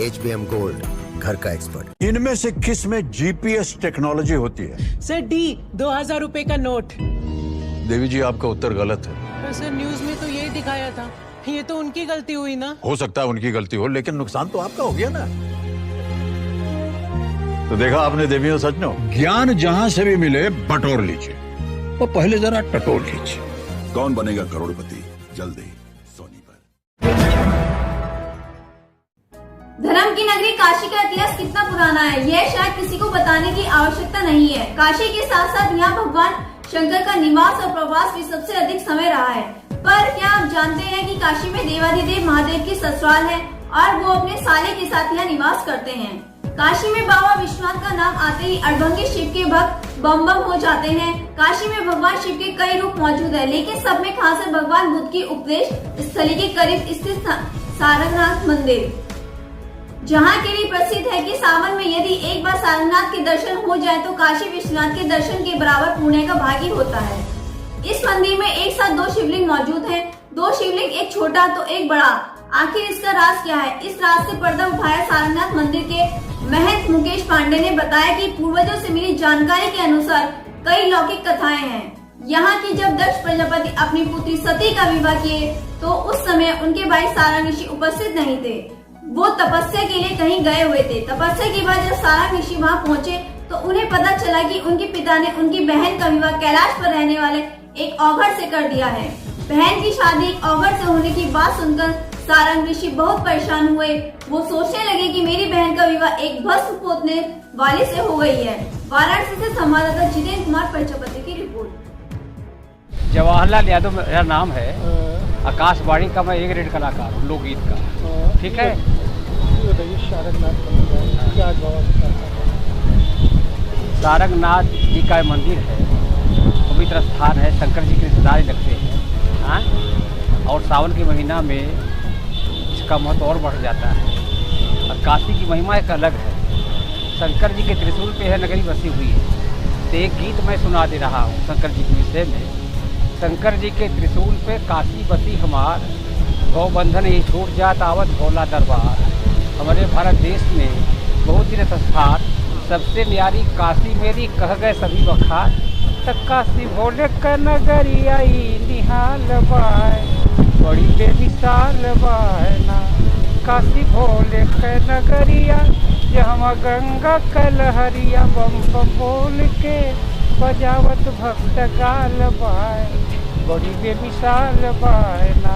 [SPEAKER 9] HBM गोल्ड, घर का एक्सपर्ट।
[SPEAKER 10] इनमें से किस में GPS टेक्नोलॉजी होती है?
[SPEAKER 11] सर D 2000 रुपए का नोट।
[SPEAKER 10] देवी जी, आपका उत्तर गलत है।
[SPEAKER 11] पर सर न्यूज में तो यही दिखाया था, ये तो उनकी गलती हुई ना।
[SPEAKER 10] हो सकता है उनकी गलती हो, लेकिन नुकसान तो आपका हो गया ना। तो देखा आपने देवियों सज्जनों, ज्ञान जहां से भी मिले बटोर लीजिए, वो पहले जरा टटोल लीजिए।
[SPEAKER 15] कौन बनेगा करोड़पति, जल्द ही सोनी पर।
[SPEAKER 12] धर्म की नगरी काशी का इतिहास कितना पुराना है, यह शायद किसी को बताने की आवश्यकता नहीं है। काशी के साथ साथ यहाँ भगवान शंकर का निवास और प्रवास भी सबसे अधिक समय रहा है। पर क्या आप जानते हैं कि काशी में देवाधिदेव महादेव की ससुराल है और वो अपने साले के साथ यहाँ निवास करते हैं। काशी में बाबा विश्वनाथ का नाम आते ही अड़भंगी शिव के भक्त बम बम हो जाते हैं। काशी में भगवान शिव के कई रूप मौजूद है, लेकिन सब में खास है भगवान बुद्ध की उपदेश स्थली के करीब स्थित सारनाथ मंदिर, जहाँ के लिए प्रसिद्ध है कि सावन में यदि एक बार सारनाथ के दर्शन हो जाए तो काशी विश्वनाथ के दर्शन के बराबर पुण्य का भागी होता है। इस मंदिर में एक साथ 2 शिवलिंग मौजूद हैं। 2 शिवलिंग, एक छोटा तो एक बड़ा। आखिर इसका राज क्या है? इस राज से पर्दा उठाया सारनाथ मंदिर के महंत मुकेश पांडे ने बताया कि पूर्वजों से मिली जानकारी के अनुसार कई लौकिक कथाएं हैं। यहाँ की जब दक्ष प्रजापति अपनी पुत्री सती का विवाह किए तो उस समय उनके भाई सारंग ऋषि उपस्थित नहीं थे, वो तपस्या के लिए कहीं गए हुए थे। तपस्या के बाद जब सारंग ऋषि वहाँ पहुँचे तो उन्हें पता चला कि उनके पिता ने उनकी बहन का विवाह कैलाश पर रहने वाले एक औघड़ से कर दिया है। बहन की शादी एक औघड़ से होने की बात सुनकर सारंग ऋषि बहुत परेशान हुए। वो सोचने लगे कि मेरी बहन का विवाह एक भस्म पोतने वाले से हो गई है। वाराणसी से संवाददाता जितेंद्र कुमार प्रजापति की रिपोर्ट।
[SPEAKER 14] जवाहरलाल यादव मेरा नाम है। आकाशवाणी का मैं एक रेड कलाकार हूँ, लोकगीत का। ठीक है। सारंगनाथ जी का मंदिर है, पवित्र स्थान है, शंकर जी के रिश्तेदार लगते हैं। हाँ, और सावन के महीना में इसका महत्व और बढ़ जाता है। और काशी की महिमा एक अलग है। शंकर जी के त्रिशूल पे है नगरी बसी हुई है। तो एक गीत मैं सुना दे रहा हूँ शंकर जी के विषय में। शंकर जी के त्रिशूल पे काशी बसी हमार, गौबंधन ही छूट जात आवत भोला दरबार। हमारे भारत देश में बहुत तीर्थ स्थान, सबसे न्यारी काशी मेरी कह गए सभी बखार। तक काशी भोले का नगरी आई निहाल बाय, बड़ी बेमिसाल बाय ना। काशी भोले का नगरिया जहाँ गंगा कलहरिया, बम बम बोल के बजावत भक्त गाल बाय, बड़ी बेमिसाल बाय ना।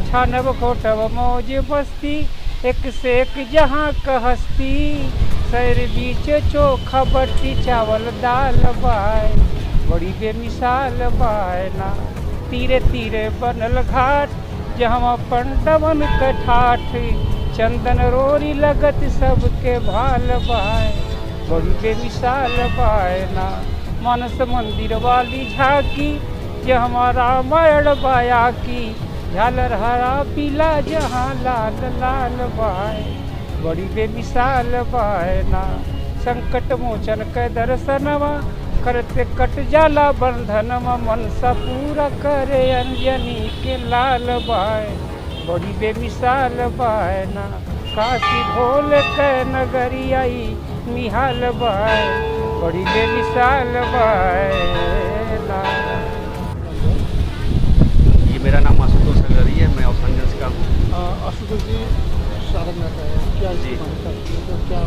[SPEAKER 14] छानब खोटब मौज बस्ती, एक से एक जहाँ का हस्ती। सैर बीच चोखा बट्टी चावल दाल बाय, बड़ी बेमिसाल बाय ना। तीरे तीरे बनल घाट जहाँ पंडवन कठाठ, चंदन रोरी लगत सबके भाल बाय, बड़ी बेमिसाल बाय ना। मानस मंदिर वाली झांकी जहाँ रामायण बाया की, झालर हरा पीला जहाँ लाल लाल बाय, बड़ी बेमिसाल बाय ना। संकट मोचन के दर्शनवा करते कट जाला बंधनवा, मनसा पूरा करे अंजनी के लाल बाय, बड़ी बेमिसाल बाय ना। काशी भोले के नगरी आई निहाल बाय, बड़ी बेमिसाल बाय ना।
[SPEAKER 3] ये मेरा नाम आशुतोष अग्रवाल है, मैं औसंजन का हूँ।
[SPEAKER 21] आशुतोष जी, सारनाथ है क्या जी? तो क्या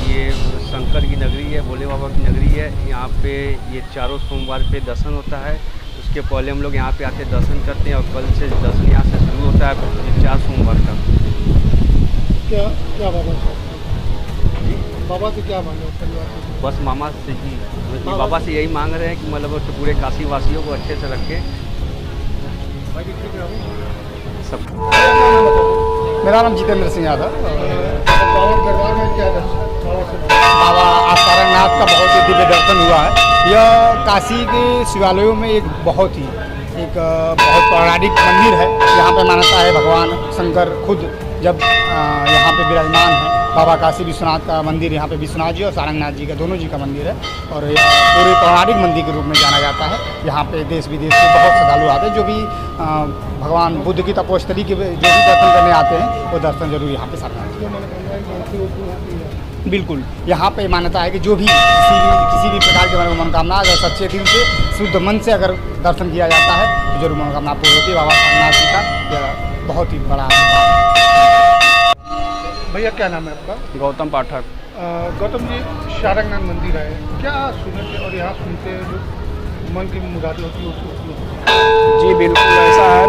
[SPEAKER 3] ये शंकर की नगरी है, भोले बाबा की नगरी है। यहाँ पे ये चारों सोमवार पे दर्शन होता है। उसके पहले हम लोग यहाँ पे आके दर्शन करते हैं और कल से दर्शन यहाँ से शुरू होता है 4 सोमवार का।
[SPEAKER 21] क्या क्या बाबा जी, बाबा से क्या मांगे परिवार?
[SPEAKER 3] बस मामा से जी, बाबा से यही मांग रहे हैं कि मतलब पूरे काशी वासियों को अच्छे से रखे सब।
[SPEAKER 18] मेरा नाम जितेंद्र सिंह यादव।
[SPEAKER 21] दरबार में क्या
[SPEAKER 18] बाबा आज सारनाथ का बहुत ही दिव्य दर्शन हुआ है। यह काशी के शिवालयों में एक बहुत पौराणिक मंदिर है। यहाँ पे मान्यता है भगवान शंकर खुद जब यहाँ पे विराजमान है। बाबा काशी विश्वनाथ का मंदिर यहाँ पे विश्वनाथ जी और सारंगनाथ जी का दोनों जी का मंदिर है और पूरे पौराणिक मंदिर के रूप में जाना जाता है। यहाँ पे देश विदेश से बहुत श्रद्धालु आते हैं जो भी भगवान बुद्ध की तपोस्थली के जो भी दर्शन करने आते हैं वो दर्शन जरूर यहाँ पे सारनाथ जी। बिल्कुल, यहाँ पे मान्यता है कि जो भी किसी भी प्रकार की मनोकामना अगर सच्चे दिल से शुद्ध मन से अगर दर्शन किया जाता है तो जरूर मनोकामना पूर्ण होती है। बाबा सारनाथ जी का बहुत ही बड़ा। भैया क्या नाम है आपका?
[SPEAKER 3] गौतम पाठक।
[SPEAKER 18] गौतम जी, सारंगनाथ मंदिर है, क्या सुने थे और यहाँ सुनते हैं जो मन की मुरादें होती है उसको?
[SPEAKER 3] जी बिल्कुल ऐसा है।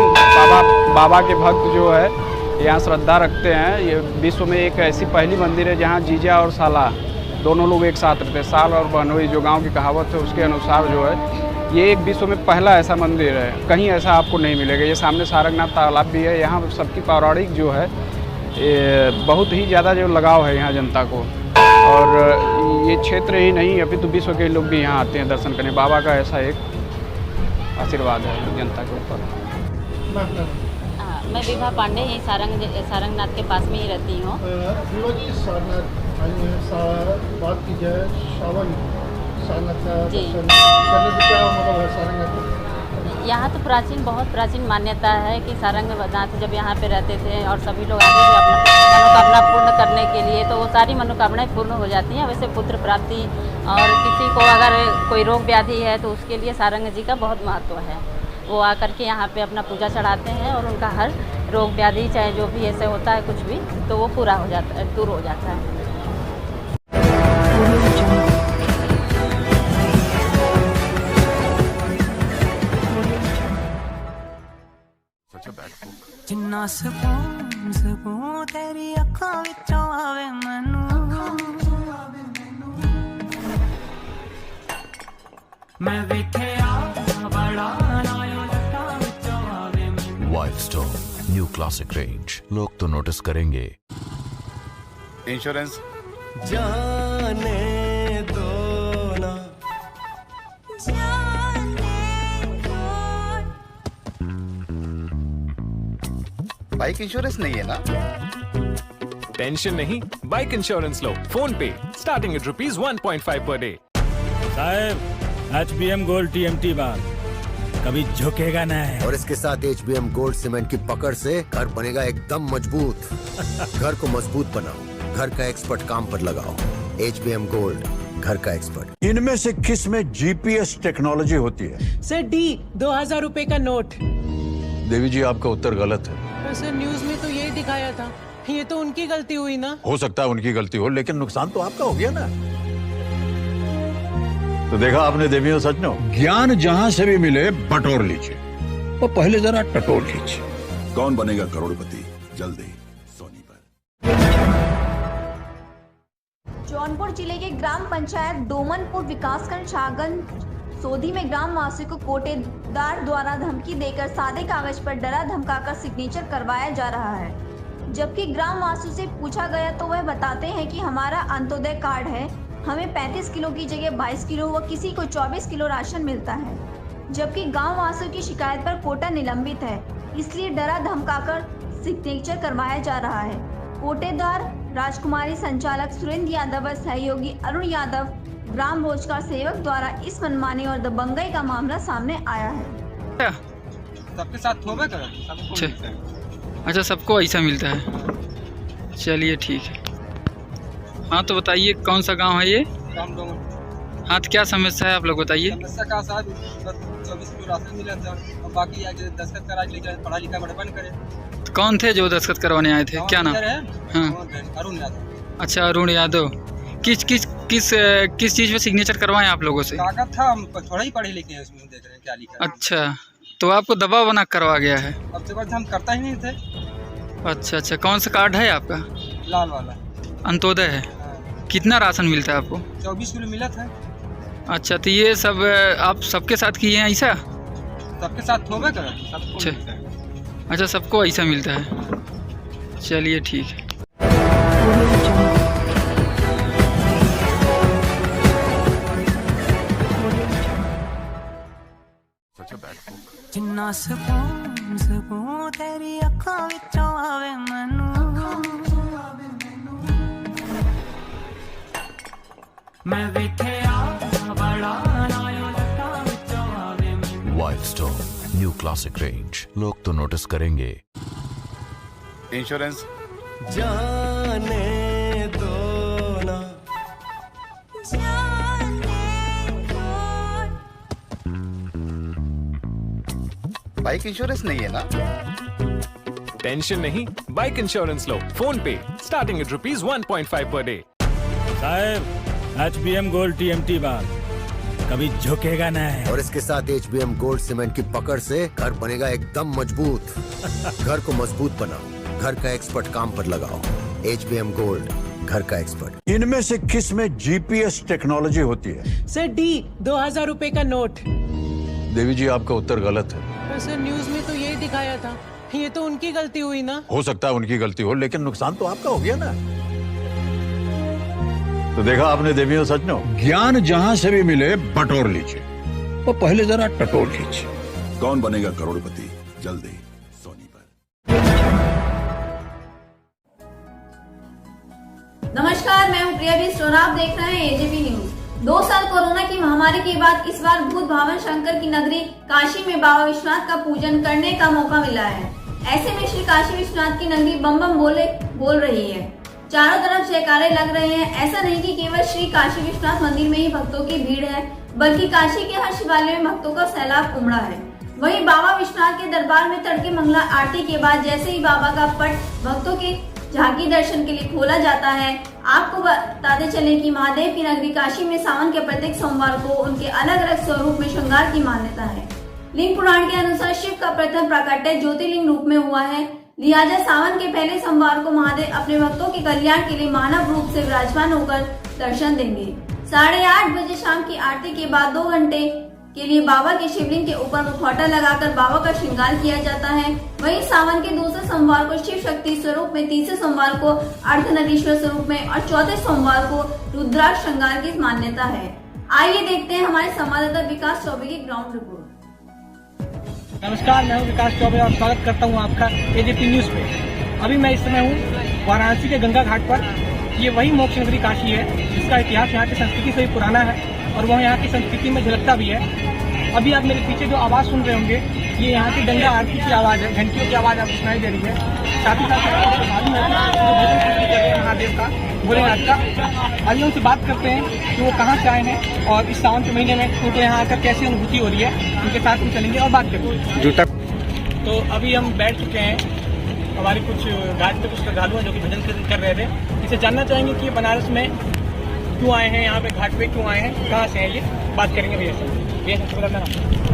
[SPEAKER 3] बाबा के भक्त जो है यहाँ श्रद्धा रखते हैं। ये विश्व में एक ऐसी पहली मंदिर है जहाँ जीजा और साला दोनों लोग एक साथ रहते हैं। साल और बहनोई जो गांव की कहावत है उसके अनुसार जो है ये एक विश्व में पहला ऐसा मंदिर है। कहीं ऐसा आपको नहीं मिलेगा। ये सामने सारंगनाथ तालाब भी है। यहाँ सबकी पौराणिक जो है बहुत ही ज़्यादा जो लगाव है यहाँ जनता को। और ये क्षेत्र ही नहीं अभी तो विश्व के लोग भी यहाँ आते हैं दर्शन करने। बाबा का ऐसा एक आशीर्वाद है जनता के ऊपर।
[SPEAKER 20] मैं विभा पांडे यहीं सारंगनाथ के पास में ही रहती हूँ।
[SPEAKER 18] विभा जी, सारनाथ बात की जाए सावन सारनाथ का दर्शन करने से क्या मतलब है सारंगनाथ?
[SPEAKER 20] यहाँ तो बहुत प्राचीन मान्यता है कि सारंगनाथ जब यहाँ पे रहते थे और सभी लोग आते थे अपना मनोकामना पूर्ण करने के लिए, तो वो सारी मनोकामनाएं पूर्ण हो जाती हैं। वैसे पुत्र प्राप्ति और किसी को अगर कोई रोग व्याधि है तो उसके लिए सारंग जी का बहुत महत्व है। वो आकर के यहाँ पे अपना पूजा चढ़ाते हैं और उनका हर रोग व्याधि चाहे जो भी ऐसे होता है कुछ भी तो वो पूरा हो जाता है, दूर हो जाता है।
[SPEAKER 4] जिन्ना सकून तेरी अखां विचों आवे मैनू, मैं वेखिया बड़ा नायो लटां विचों आवे मैनू।
[SPEAKER 5] Wild stone new classic range, लोग तो नोटिस करेंगे।
[SPEAKER 6] इंश्योरेंस
[SPEAKER 19] जाने दो ना,
[SPEAKER 6] बाइक इंश्योरेंस नहीं है ना?
[SPEAKER 7] टेंशन नहीं, बाइक इंश्योरेंस लो फोन पे, स्टार्टिंग एट ₹1.5 पर डे।
[SPEAKER 8] साहब HBM गोल्ड TMT बार कभी झुकेगा नहीं।
[SPEAKER 9] और इसके साथ HBM गोल्ड सीमेंट की पकड़ से घर बनेगा एकदम मजबूत। घर को मजबूत बनाओ, घर का एक्सपर्ट काम पर लगाओ। HBM गोल्ड, घर का एक्सपर्ट।
[SPEAKER 10] इनमें से किस में GPS टेक्नोलॉजी होती है?
[SPEAKER 11] सर D 2000 रुपए का नोट।
[SPEAKER 10] देवी जी, आपका उत्तर गलत है।
[SPEAKER 11] सर न्यूज में तो यही दिखाया था। ये तो उनकी गलती हुई ना।
[SPEAKER 10] हो सकता है उनकी गलती हो, लेकिन नुकसान तो आपका हो गया ना। तो देखा आपने देवियों सज्जनों, ज्ञान जहां से भी मिले बटोर लीजिए, वो पहले जरा टटोल लीजिए।
[SPEAKER 15] कौन बनेगा करोड़पति, जल्द ही सोनी पर।
[SPEAKER 12] जौनपुर जिले के ग्राम पंचायत डोमनपुर विकासखंड शाहगंज सोधी में ग्राम वासी को कोटेदार द्वारा धमकी देकर सादे कागज पर डरा धमकाकर सिग्नेचर करवाया जा रहा है। जबकि ग्राम वासी से पूछा गया तो वह बताते हैं कि हमारा अंत्योदय कार्ड है, हमें 35 किलो की जगह 22 किलो व किसी को 24 किलो राशन मिलता है। जबकि गांव वासियों की शिकायत पर कोटा निलंबित है, इसलिए डरा धमकाकर सिग्नेचर करवाया जा रहा है। कोटेदार राजकुमारी संचालक सुरेंद्र यादव व सहयोगी अरुण यादव ग्राम रोजगार सेवक द्वारा इस मनमानी और दबंगई का मामला सामने आया है।
[SPEAKER 2] सबके साथ होगा सबको।
[SPEAKER 22] अच्छा, सबको ऐसा मिलता है। चलिए ठीक है। हाँ तो बताइए कौन सा गांव है ये? हाँ तो क्या समस्या है आप लोग बताइए।
[SPEAKER 2] समस्या का साहब 24 किलो राशन मिला था और बाकी आगे दस्तखत करा के पढ़ा लिखा बंद करे।
[SPEAKER 22] तो कौन थे जो दस्तखत करवाने आए थे, क्या नाम?
[SPEAKER 2] हाँ, अरुण यादव।
[SPEAKER 22] अच्छा, अरुण यादव। किस चीज पे सिग्नेचर करवाएं आप लोगों से?
[SPEAKER 2] कागज था, हम थोड़ा ही पढ़े लिखे हैं, उसमें देख रहे हैं क्या लिखा है।
[SPEAKER 22] अच्छा, तो आपको दबाव बना करवा गया है?
[SPEAKER 2] अब से हम करता ही नहीं थे।
[SPEAKER 22] अच्छा, कौन सा कार्ड है आपका?
[SPEAKER 2] लाल वाला
[SPEAKER 22] अंत्योदय है। कितना राशन मिलता है आपको?
[SPEAKER 2] 24 किलो मिला था।
[SPEAKER 22] अच्छा, तो ये सब आप सबके साथ किए हैं ऐसा?
[SPEAKER 2] सबके साथ होगा कर।
[SPEAKER 22] अच्छा, सबको ऐसा मिलता है। चलिए ठीक है।
[SPEAKER 4] जिन्ना सकून तेरी अखां विचों आवे मैनू, मैं वेखिया बड़ा नायो लटां विचों आवे मैनू।
[SPEAKER 5] Wild stone new classic range, लोग तो नोटिस करेंगे।
[SPEAKER 6] इंश्योरेंस
[SPEAKER 19] जाने दो ना,
[SPEAKER 6] बाइक इंश्योरेंस नहीं है ना?
[SPEAKER 7] टेंशन नहीं, बाइक इंश्योरेंस लो फोन पे स्टार्टिंग एट ₹1.5 per day।
[SPEAKER 8] साहब HBM गोल्ड TMT बार कभी झुकेगा नहीं।
[SPEAKER 9] और इसके साथ HBM गोल्ड सीमेंट की पकड़ से घर बनेगा एकदम मजबूत। घर को मजबूत बनाओ, घर का एक्सपर्ट काम पर लगाओ। HBM गोल्ड, घर का एक्सपर्ट।
[SPEAKER 10] इनमें से किस में GPS टेक्नोलॉजी होती है?
[SPEAKER 11] सर D 2000 रुपए का नोट।
[SPEAKER 10] देवी जी, आपका उत्तर गलत है।
[SPEAKER 11] सर न्यूज में तो यही दिखाया था। ये तो उनकी गलती हुई ना।
[SPEAKER 10] हो सकता है उनकी गलती हो, लेकिन नुकसान तो आपका हो गया ना। तो देखा आपने देवियों सज्जनों, ज्ञान जहां से भी मिले बटोर लीजिए, और पहले जरा टटोल लीजिए।
[SPEAKER 15] कौन बनेगा करोड़पति, जल्दी सोनी पर।
[SPEAKER 12] नमस्कार, मैं हूं प्रिया बिष्ट और आप देख रहे हैं AJP न्यूज। 2 साल कोरोना की महामारी के बाद इस बार भूत भावन शंकर की नगरी काशी में बाबा विश्वनाथ का पूजन करने का मौका मिला है। ऐसे में श्री काशी विश्वनाथ की नगरी बम बम बोल रही है। चारों तरफ जयकारे लग रहे हैं। ऐसा नहीं कि केवल श्री काशी विश्वनाथ मंदिर में ही भक्तों की भीड़ है, बल्कि काशी के हर शिवालय में भक्तों का सैलाब उमड़ा है। वहीं बाबा विश्वनाथ के दरबार में तड़के मंगला आरती के बाद जैसे ही बाबा का पट भक्तों के झांकी दर्शन के लिए खोला जाता है। आपको बताते चलें कि महादेव की नगरी काशी में सावन के प्रत्येक सोमवार को उनके अलग अलग स्वरूप में श्रृंगार की मान्यता है। लिंग पुराण के अनुसार शिव का प्रथम प्राकट्य ज्योतिर्लिंग रूप में हुआ है। लिहाजा सावन के पहले सोमवार को महादेव अपने भक्तों के कल्याण के लिए मानव रूप से विराजमान होकर दर्शन देंगे। 8:30 बजे शाम की आरती के बाद 2 घंटे के लिए बाबा के शिवलिंग के ऊपर मुखौटा लगाकर बाबा का श्रृंगार किया जाता है। वहीं सावन के दूसरे सोमवार को शिव शक्ति स्वरूप में, तीसरे सोमवार को अर्धनारीश्वर स्वरूप में और चौथे सोमवार को रुद्राक्ष श्रृंगार की मान्यता है। आइए देखते हैं हमारे संवाददाता विकास चौबे की ग्राउंड रिपोर्ट।
[SPEAKER 2] नमस्कार, मैं हूं विकास चौबे और स्वागत करता हूं आपका AJP न्यूज पे। अभी मैं इस समय हूं वाराणसी के गंगा घाट पर। ये वही मोक्ष नगरी काशी है जिसका इतिहास यहाँ की संस्कृति से भी पुराना है और वह यहाँ की संस्कृति में झलकता भी है। अभी आप मेरे पीछे जो आवाज सुन रहे होंगे, ये यहाँ की गंगा आरती की आवाज है, घंटियों की आवाज आपको सुनाई दे रही है। साथ ही साथ महादेव का, भोलेनाथ का। आइए उनसे बात करते हैं कि वो कहाँ से आए हैं और इस सावन के महीने में उनको यहाँ आकर कैसी अनुभूति हो रही है। उनके साथ हम चलेंगे और बात करेंगे। तो अभी हम बैठ चुके हैं, हमारी कुछ घाट पे कुछ श्रद्धालु हैं जो कि भजन कर रहे थे। इसे जानना चाहेंगे कि ये बनारस में क्यों आए हैं, यहाँ पे घाट पे क्यों आए हैं, कहाँ से हैं, ये बात करेंगे भैया से।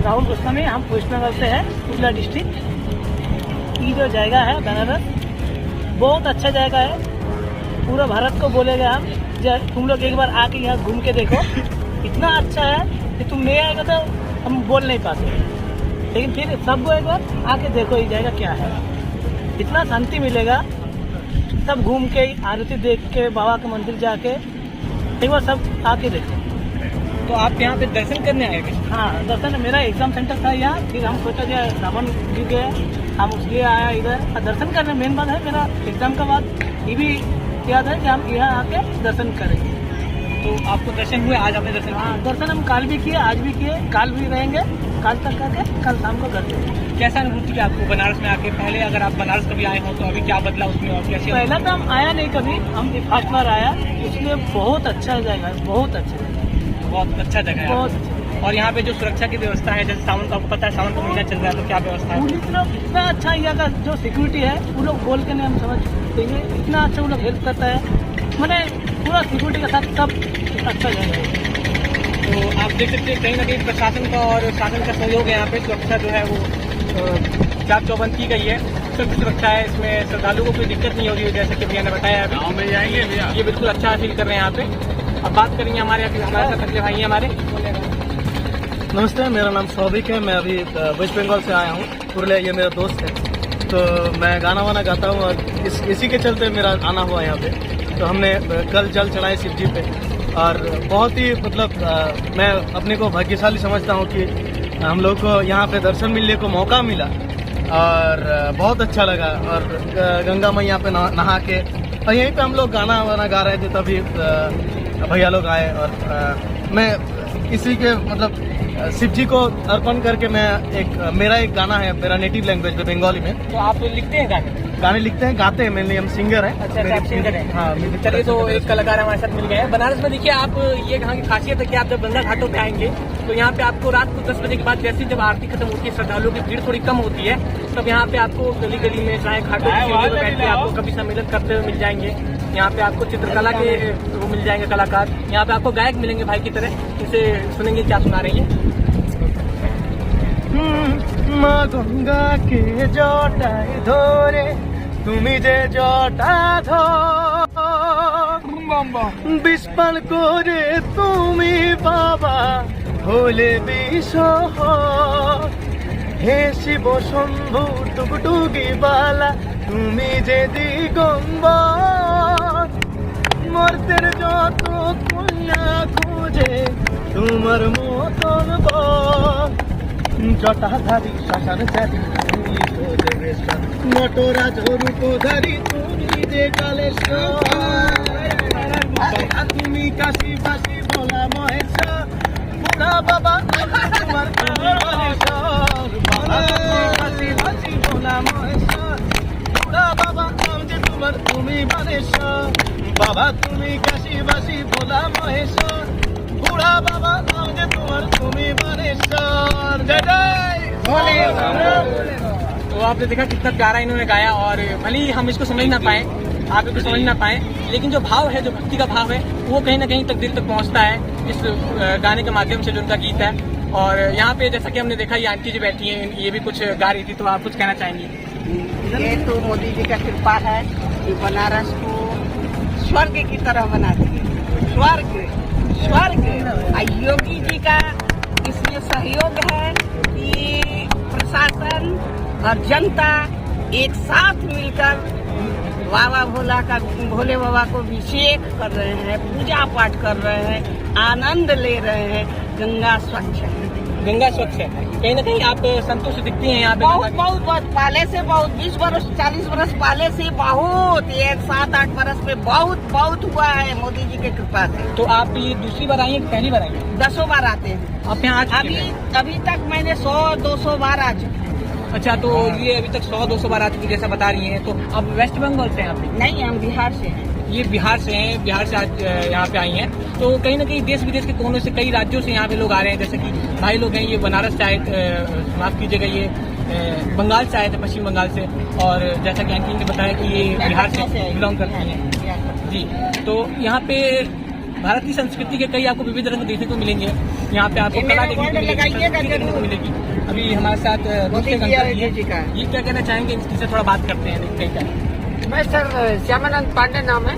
[SPEAKER 11] राहुल गोस्वामी, हम वेस्ट बंगाल से है, उजला डिस्ट्रिक्ट। ये जो जगह है बनारस बहुत अच्छा जगह है। पूरा भारत को बोलेगा हम, तुम लोग एक बार आके यहाँ घूम के देखो। इतना अच्छा है कि तुम नहीं आएगा तो हम बोल नहीं पाते, लेकिन फिर सबको एक बार आके देखो ये जगह क्या है। इतना शांति मिलेगा। सब घूम के आरती देख के, बाबा के मंदिर जाके एक बार सब आके देखो।
[SPEAKER 2] तो आप यहाँ पे दर्शन करने आए थे?
[SPEAKER 11] हाँ, दर्शन, मेरा एग्जाम सेंटर था यहाँ, फिर हम सोचा जाए सावन गिर गया, हम उसलिए आया इधर दर्शन करने। मेन बात है मेरा एग्जाम का बाद ये भी याद है कि हम यहाँ आके दर्शन करेंगे।
[SPEAKER 2] तो आपको दर्शन हुए? आज आपने दर्शन?
[SPEAKER 11] हाँ, दर्शन हम कल भी किए, आज भी किए, कल भी रहेंगे, कल तक करके कल शाम को करते हैं।
[SPEAKER 2] कैसा अनुभूति किया आपको बनारस में आके? पहले अगर आप बनारस कभी आए हो तो अभी क्या बदला उसमें और कैसे?
[SPEAKER 11] पहले तो हम आया नहीं कभी, हम फर्स्ट बार आया, इसलिए बहुत अच्छा जगह है, बहुत अच्छा जगह,
[SPEAKER 2] बहुत अच्छा जगह है,
[SPEAKER 11] बहुत अच्छा।
[SPEAKER 2] और यहाँ पे जो सुरक्षा की व्यवस्था है, जैसे सावन का, आपको पता है सावन का महीना चल रहा है, तो क्या व्यवस्था है?
[SPEAKER 11] पुलिस लोग इतना अच्छा, यहाँ का जो सिक्योरिटी है वो लोग बोल के नहीं हम समझ देंगे, इतना अच्छा वो लोग हेल्प करता है। मैंने पूरा सिक्योरिटी के साथ सब अच्छा जगह है।
[SPEAKER 2] तो आप देख सकते हैं कहीं ना कहीं प्रशासन का और शासन का सहयोग है। यहाँ पे सुरक्षा जो है वो चाक चौबंद की गई है, सख्त सुरक्षा है। इसमें श्रद्धालुओं को कोई दिक्कत नहीं हो रही है, जैसे कि भैया ने बताया। अभी गाँव में जाएंगे भैया, ये बिल्कुल अच्छा फील कर रहे हैं यहाँ पे। अब बात करेंगे हमारे साथ अगले भाई हमारे।
[SPEAKER 1] नमस्ते, मेरा नाम सौभिक है। मैं अभी वेस्ट बंगाल से आया हूँ, पुरलिया। ये मेरा दोस्त है, तो मैं गाना वाना गाता हूँ और इसी के चलते मेरा आना हुआ यहाँ पे। तो हमने कल जल चढ़ाए शिव जी पे और बहुत ही मतलब मैं अपने को भाग्यशाली समझता हूँ कि हम लोग को यहाँ पे दर्शन मिलने को मौका मिला और बहुत अच्छा लगा। और गंगा मैया पे नहा के और यहीं पे हम लोग गाना वाना गा रहे थे, तभी भैया लोग आए और मैं इसी के मतलब शिव जी को अर्पण करके मैं मेरा एक गाना है, मेरा नेटिव लैंग्वेज में, बंगाली में।
[SPEAKER 2] तो आप लिखते हैं गाने?
[SPEAKER 1] गाने लिखते हैं, गाते हैं, मेनली हम सिंगर हैं।
[SPEAKER 2] अच्छा आप सिंगर हैं।
[SPEAKER 1] हाँ।
[SPEAKER 2] चलिए, तो एक कलाकार हमारे साथ मिल गए हैं। बनारस में देखिए आप, ये यहाँ की खासियत है कि आप जब गंगा घाटों पे आएंगे तो यहाँ पे आपको रात को 10 बजे के बाद जैसे जब आरती खत्म होती है, श्रद्धालुओं की भीड़ थोड़ी कम होती है, तब यहाँ पे आपको गली गली में चाहे घाटों की सीढ़ियों पे बैठ के आपको कभी सम्मेलन करते हुए मिल जाएंगे। यहाँ पे आपको चित्रकला के वो मिल जाएंगे कलाकार, यहाँ पे आपको गायक मिलेंगे भाई की तरह। इसे सुनेंगे क्या सुना रही है।
[SPEAKER 1] মা গঙ্গা কে জটায় ধরে তুমি যে জটা বিস্পান করে তুমি বাবা হলে বিষহ হে শিব শম্ভু টুকটুকি বালা তুমি যে দিগম্বর মর্তের যত কন্যা খোঁজে তোমার মতন বর জটাধারী শ্মশান চারি নটরাজ রূপধারী তুমি যে কালেশ্বর তুমি কাশী বাসী বলা মহেশ্বর বুড়া বাবা তোমার কাশী বাসী বলা মহেশ্বর বুড়া বাবা নাম যে তোমার তুমি বানেশ্বর বাবা তুমি কাশী বাসী বলা মহেশ্বর বুढ़ा बाबा नाम जे तुम्हार तुम्ही बनेश्वर जय जय भोले।
[SPEAKER 2] तो आपने देखा कितना प्यारा इन्होंने गाया, और भले ही हम इसको समझ ना पाए, आप इसको समझ ना पाए, लेकिन जो भाव है, जो भक्ति का भाव है, वो कहीं ना कहीं तक दिल तक पहुंचता है इस गाने के माध्यम से जो उनका गीत है। और यहाँ पे जैसा कि हमने देखा ये आंटी जी बैठी हैं, ये भी कुछ गा रही थी, तो आप कुछ कहना चाहेंगी?
[SPEAKER 16] ये तो मोदी जी का कृपा है कि बनारस को स्वर्ग की तरह बना दिए। स्वर्ग योगी जी का इसमें सहयोग है कि प्रशासन और जनता एक साथ मिलकर बाबा भोले बाबा को अभिषेक कर रहे हैं, पूजा पाठ कर रहे हैं, आनंद ले रहे हैं। गंगा स्वच्छ है,
[SPEAKER 2] गंगा स्वच्छ है। कहीं ना कहीं आप संतुष्ट दिखती हैं यहाँ पे?
[SPEAKER 16] बहुत पहले से, बहुत 20 वर्ष 40 वर्ष पहले से बहुत, ये 7-8 वर्ष में बहुत हुआ है मोदी जी के कृपा से।
[SPEAKER 2] तो आप ये दूसरी बार आई हैं कि पहली बार आई हैं?
[SPEAKER 16] 10 बार आते हैं।
[SPEAKER 2] आप यहाँ
[SPEAKER 16] अभी तक मैंने 100-200 बार आ चुकी।
[SPEAKER 2] अच्छा, तो ये अभी तक 100-200 बार आ चुकी जैसा बता रही हैं। तो आप वेस्ट बंगाल से हैं? आप
[SPEAKER 16] नहीं, हम बिहार से हैं।
[SPEAKER 2] ये बिहार से हैं, बिहार से आज यहाँ पे आई हैं। तो कहीं ना कहीं देश विदेश के कोनों से, कई राज्यों से यहाँ पे लोग आ रहे हैं। जैसे कि भाई लोग हैं, ये बनारस से आए, माफ कीजिएगा, ये बंगाल से आए थे, पश्चिम बंगाल से। और जैसा कि आंटी ने बताया कि ये बिहार से बिलोंग करती हैं जी। तो यहाँ पे भारत की संस्कृति के कई आपको विविध रंग देखने को मिलेंगे। यहाँ पे आपको कला देखने को मिलेगी। अभी हमारे साथ दूसरे गंगा जी है, ये क्या कहना चाहेंगे? इससे थोड़ा बात करते हैं, देखते हैं क्या।
[SPEAKER 17] मैं सर श्यामानंद पांडे नाम है,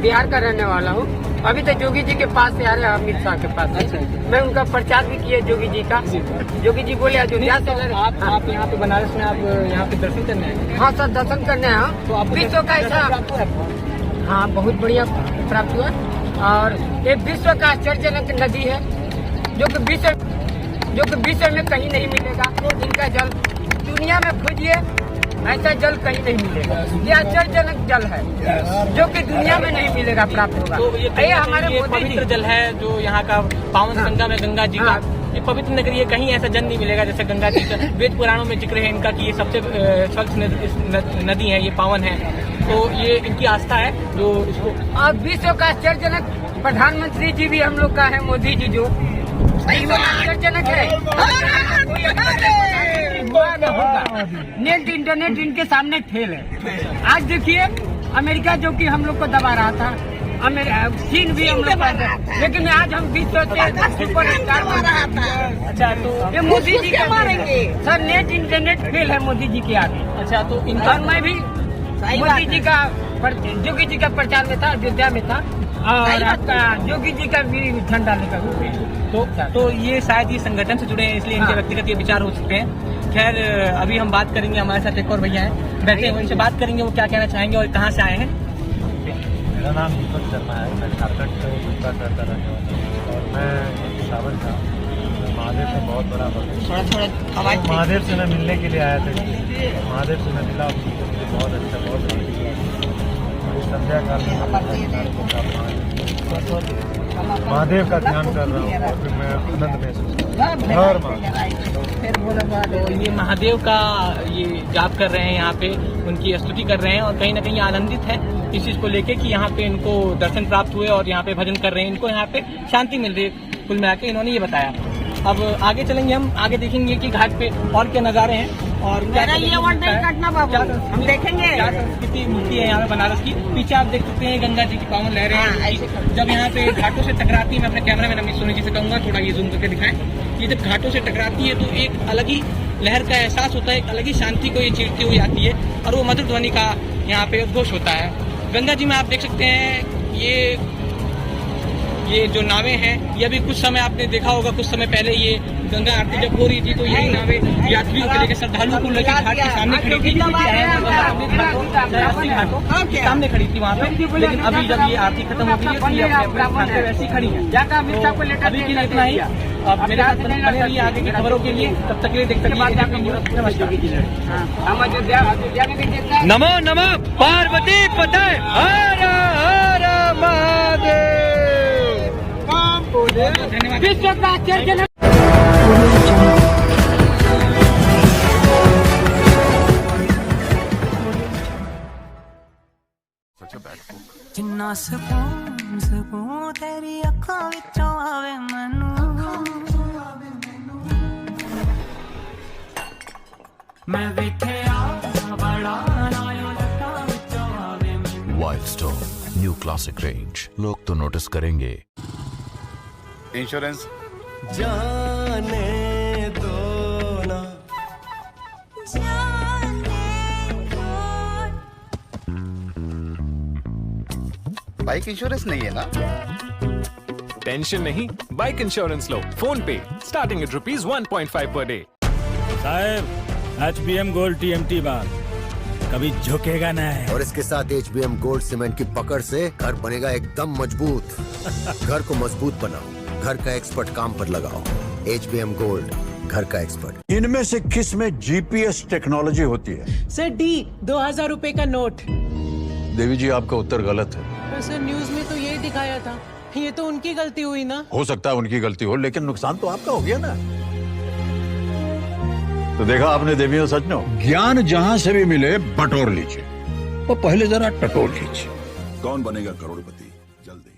[SPEAKER 17] बिहार का रहने वाला हूँ। अभी तो जोगी जी के पास से आ रहे हैं, अमित शाह के पास से। मैं उनका प्रचार भी किया जोगी जी का। जोगी जी बोले अयोध्या से।
[SPEAKER 2] आप यहाँ पे बनारस में, आप यहाँ पे दर्शन करने आए?
[SPEAKER 17] हाँ सर, दर्शन करने आए। तो आप विश्व का ऐसा, हाँ बहुत बढ़िया प्राप्त हुआ। और ये विश्व का आश्चर्यजनक नदी है जो कि विश्व में कहीं नहीं मिलेगा। इनका जल दुनिया में खोजिए, ऐसा जल कहीं नहीं मिलेगा। ये आश्चर्यजनक जल है जो कि दुनिया में नहीं मिलेगा, प्राप्त होगा।
[SPEAKER 2] तो ये हमारे पवित्र जल है जो यहाँ का पावन संगम है गंगा जी का। ये पवित्र नगरी है, कहीं ऐसा जल नहीं मिलेगा जैसे गंगा जी का। वेद पुराणों में जिक्र है इनका कि ये सबसे स्वच्छ नदी है, ये पावन है। तो ये इनकी आस्था है जो इसको।
[SPEAKER 17] और विश्व का आश्चर्यजनक प्रधानमंत्री जी भी हम लोग का है, मोदी जी, जो आश्चर्यजनक है। नेट इंटरनेट इनके सामने फेल है। आज देखिए अमेरिका जो कि हम लोग को दबा रहा था, चीन भी हम लोग, लेकिन आज हम विश्व के सुपर स्टार बन रहा था।
[SPEAKER 2] अच्छा, तो
[SPEAKER 17] ये मोदी जी का मारेंगे सर। नेट इंटरनेट फेल है मोदी जी के आगे।
[SPEAKER 2] अच्छा, तो इनका
[SPEAKER 17] मैं भी मोदी जी का, जोगी जी का प्रचार में था, अयोध्या में था, और आपका जोगी जी का भी झंडा लेकर हुए।
[SPEAKER 2] तो ये शायद ये संगठन से जुड़े हैं, इसलिए इनके व्यक्तिगत ये विचार हो सकते हैं। खैर, अभी हम बात करेंगे, हमारे साथ एक और भैया हैं, बैठे हैं, उनसे बात करेंगे वो क्या कहना चाहेंगे और कहाँ से आए हैं।
[SPEAKER 23] मेरा नाम दीपक शर्मा है, मैं झारखंड से दुर्गा शहर का रहने वाला हूँ। और मैं सावन था, महादेव का बहुत बड़ा भक्त। महादेव से मैं मिलने के लिए आया था, महादेव से मैं मिला, मुझे बहुत अच्छा, बहुत संध्या काल में महादेव का ध्यान कर रहा हूँ और फिर मैं आनंद महसूस कर रहा हूँ।
[SPEAKER 2] तो ये महादेव का ये जाप कर रहे हैं यहाँ पे, उनकी स्तुति कर रहे हैं और कहीं ना कहीं आनंदित है इस चीज को लेके कि यहाँ पे इनको दर्शन प्राप्त हुए और यहाँ पे भजन कर रहे हैं, इनको यहाँ पे शांति मिल रही है। कुल मिला के इन्होंने ये बताया। अब आगे चलेंगे, हम आगे देखेंगे कि घाट पे और क्या नज़ारे हैं और क्या
[SPEAKER 16] हम देखेंगे
[SPEAKER 2] क्या संस्कृति मूर्ति है यहाँ पे बनारस की। पीछे आप देख सकते हैं गंगा जी की पावन लहरें हैं। जब यहाँ पे घाटों से टकराती है, मैं अपने कैमरा मैन अमित सोनी जी से कहूंगा थोड़ा ये जूम करके दिखाएं, ये जब घाटों से टकराती है तो एक अलग ही लहर का एहसास होता है, एक अलग ही शांति को ये चीरती हुई आती है और वो मधुर ध्वनि का यहाँ पे उद्घोष होता है। गंगा जी में आप देख सकते हैं ये जो नावें हैं, ये भी कुछ समय आपने देखा होगा, कुछ समय पहले ये गंगा आरती जब हो रही थी तो यही नावें यात्रियों को लेकर श्रद्धालुओं को लेकर घाट के सामने खड़ी थी, सामने खड़ी थी वहाँ पे। लेकिन अभी जब ये आरती खत्म हो गई है तो ये अपने स्थान पे वैसी खड़ी है। तो अभी के लिए इतना ही। अब मेरे साथ बने रहिए आगे की खबरों के लिए, तब तक के लिए देखते रहिए।
[SPEAKER 19] नमो नमः पार्वती पते हर हर महादेव।
[SPEAKER 16] विश्व का आश्चर्य
[SPEAKER 4] जिन्ना सकून सकून तेरी अखां विचों आवे मैनू, मैं वेखिया बड़ा नायो लखां विचों आवे मैनू।
[SPEAKER 5] Wild stone new classic range, लोग तो नोटिस करेंगे।
[SPEAKER 6] इंश्योरेंस
[SPEAKER 19] जाने दो ना,
[SPEAKER 6] बाइक इंश्योरेंस नहीं है ना?
[SPEAKER 7] टेंशन नहीं, बाइक इंश्योरेंस लो फोन पे, स्टार्टिंग एट ₹1.5 पर डे।
[SPEAKER 8] साहब HBM गोल्ड TMT बार कभी झुकेगा नहीं।
[SPEAKER 9] और इसके साथ HBM गोल्ड सीमेंट की पकड़ से घर बनेगा एकदम मजबूत। घर को मजबूत बनाओ, घर का एक्सपर्ट काम पर लगाओ। HBM गोल्ड, घर का एक्सपर्ट।
[SPEAKER 10] इनमें से किस में GPS टेक्नोलॉजी होती है?
[SPEAKER 11] सर D 2000 रुपए का नोट।
[SPEAKER 10] देवी जी, आपका उत्तर गलत है।
[SPEAKER 11] सर न्यूज में तो यही दिखाया था, ये तो उनकी गलती हुई ना।
[SPEAKER 10] हो सकता है उनकी गलती हो, लेकिन नुकसान तो आपका हो गया ना। तो देखा आपने देवियों सज्जनों, ज्ञान जहां से भी मिले बटोर लीजिए, और पहले जरा टटोल लीजिए।
[SPEAKER 15] कौन बनेगा करोड़पति, जल्दी।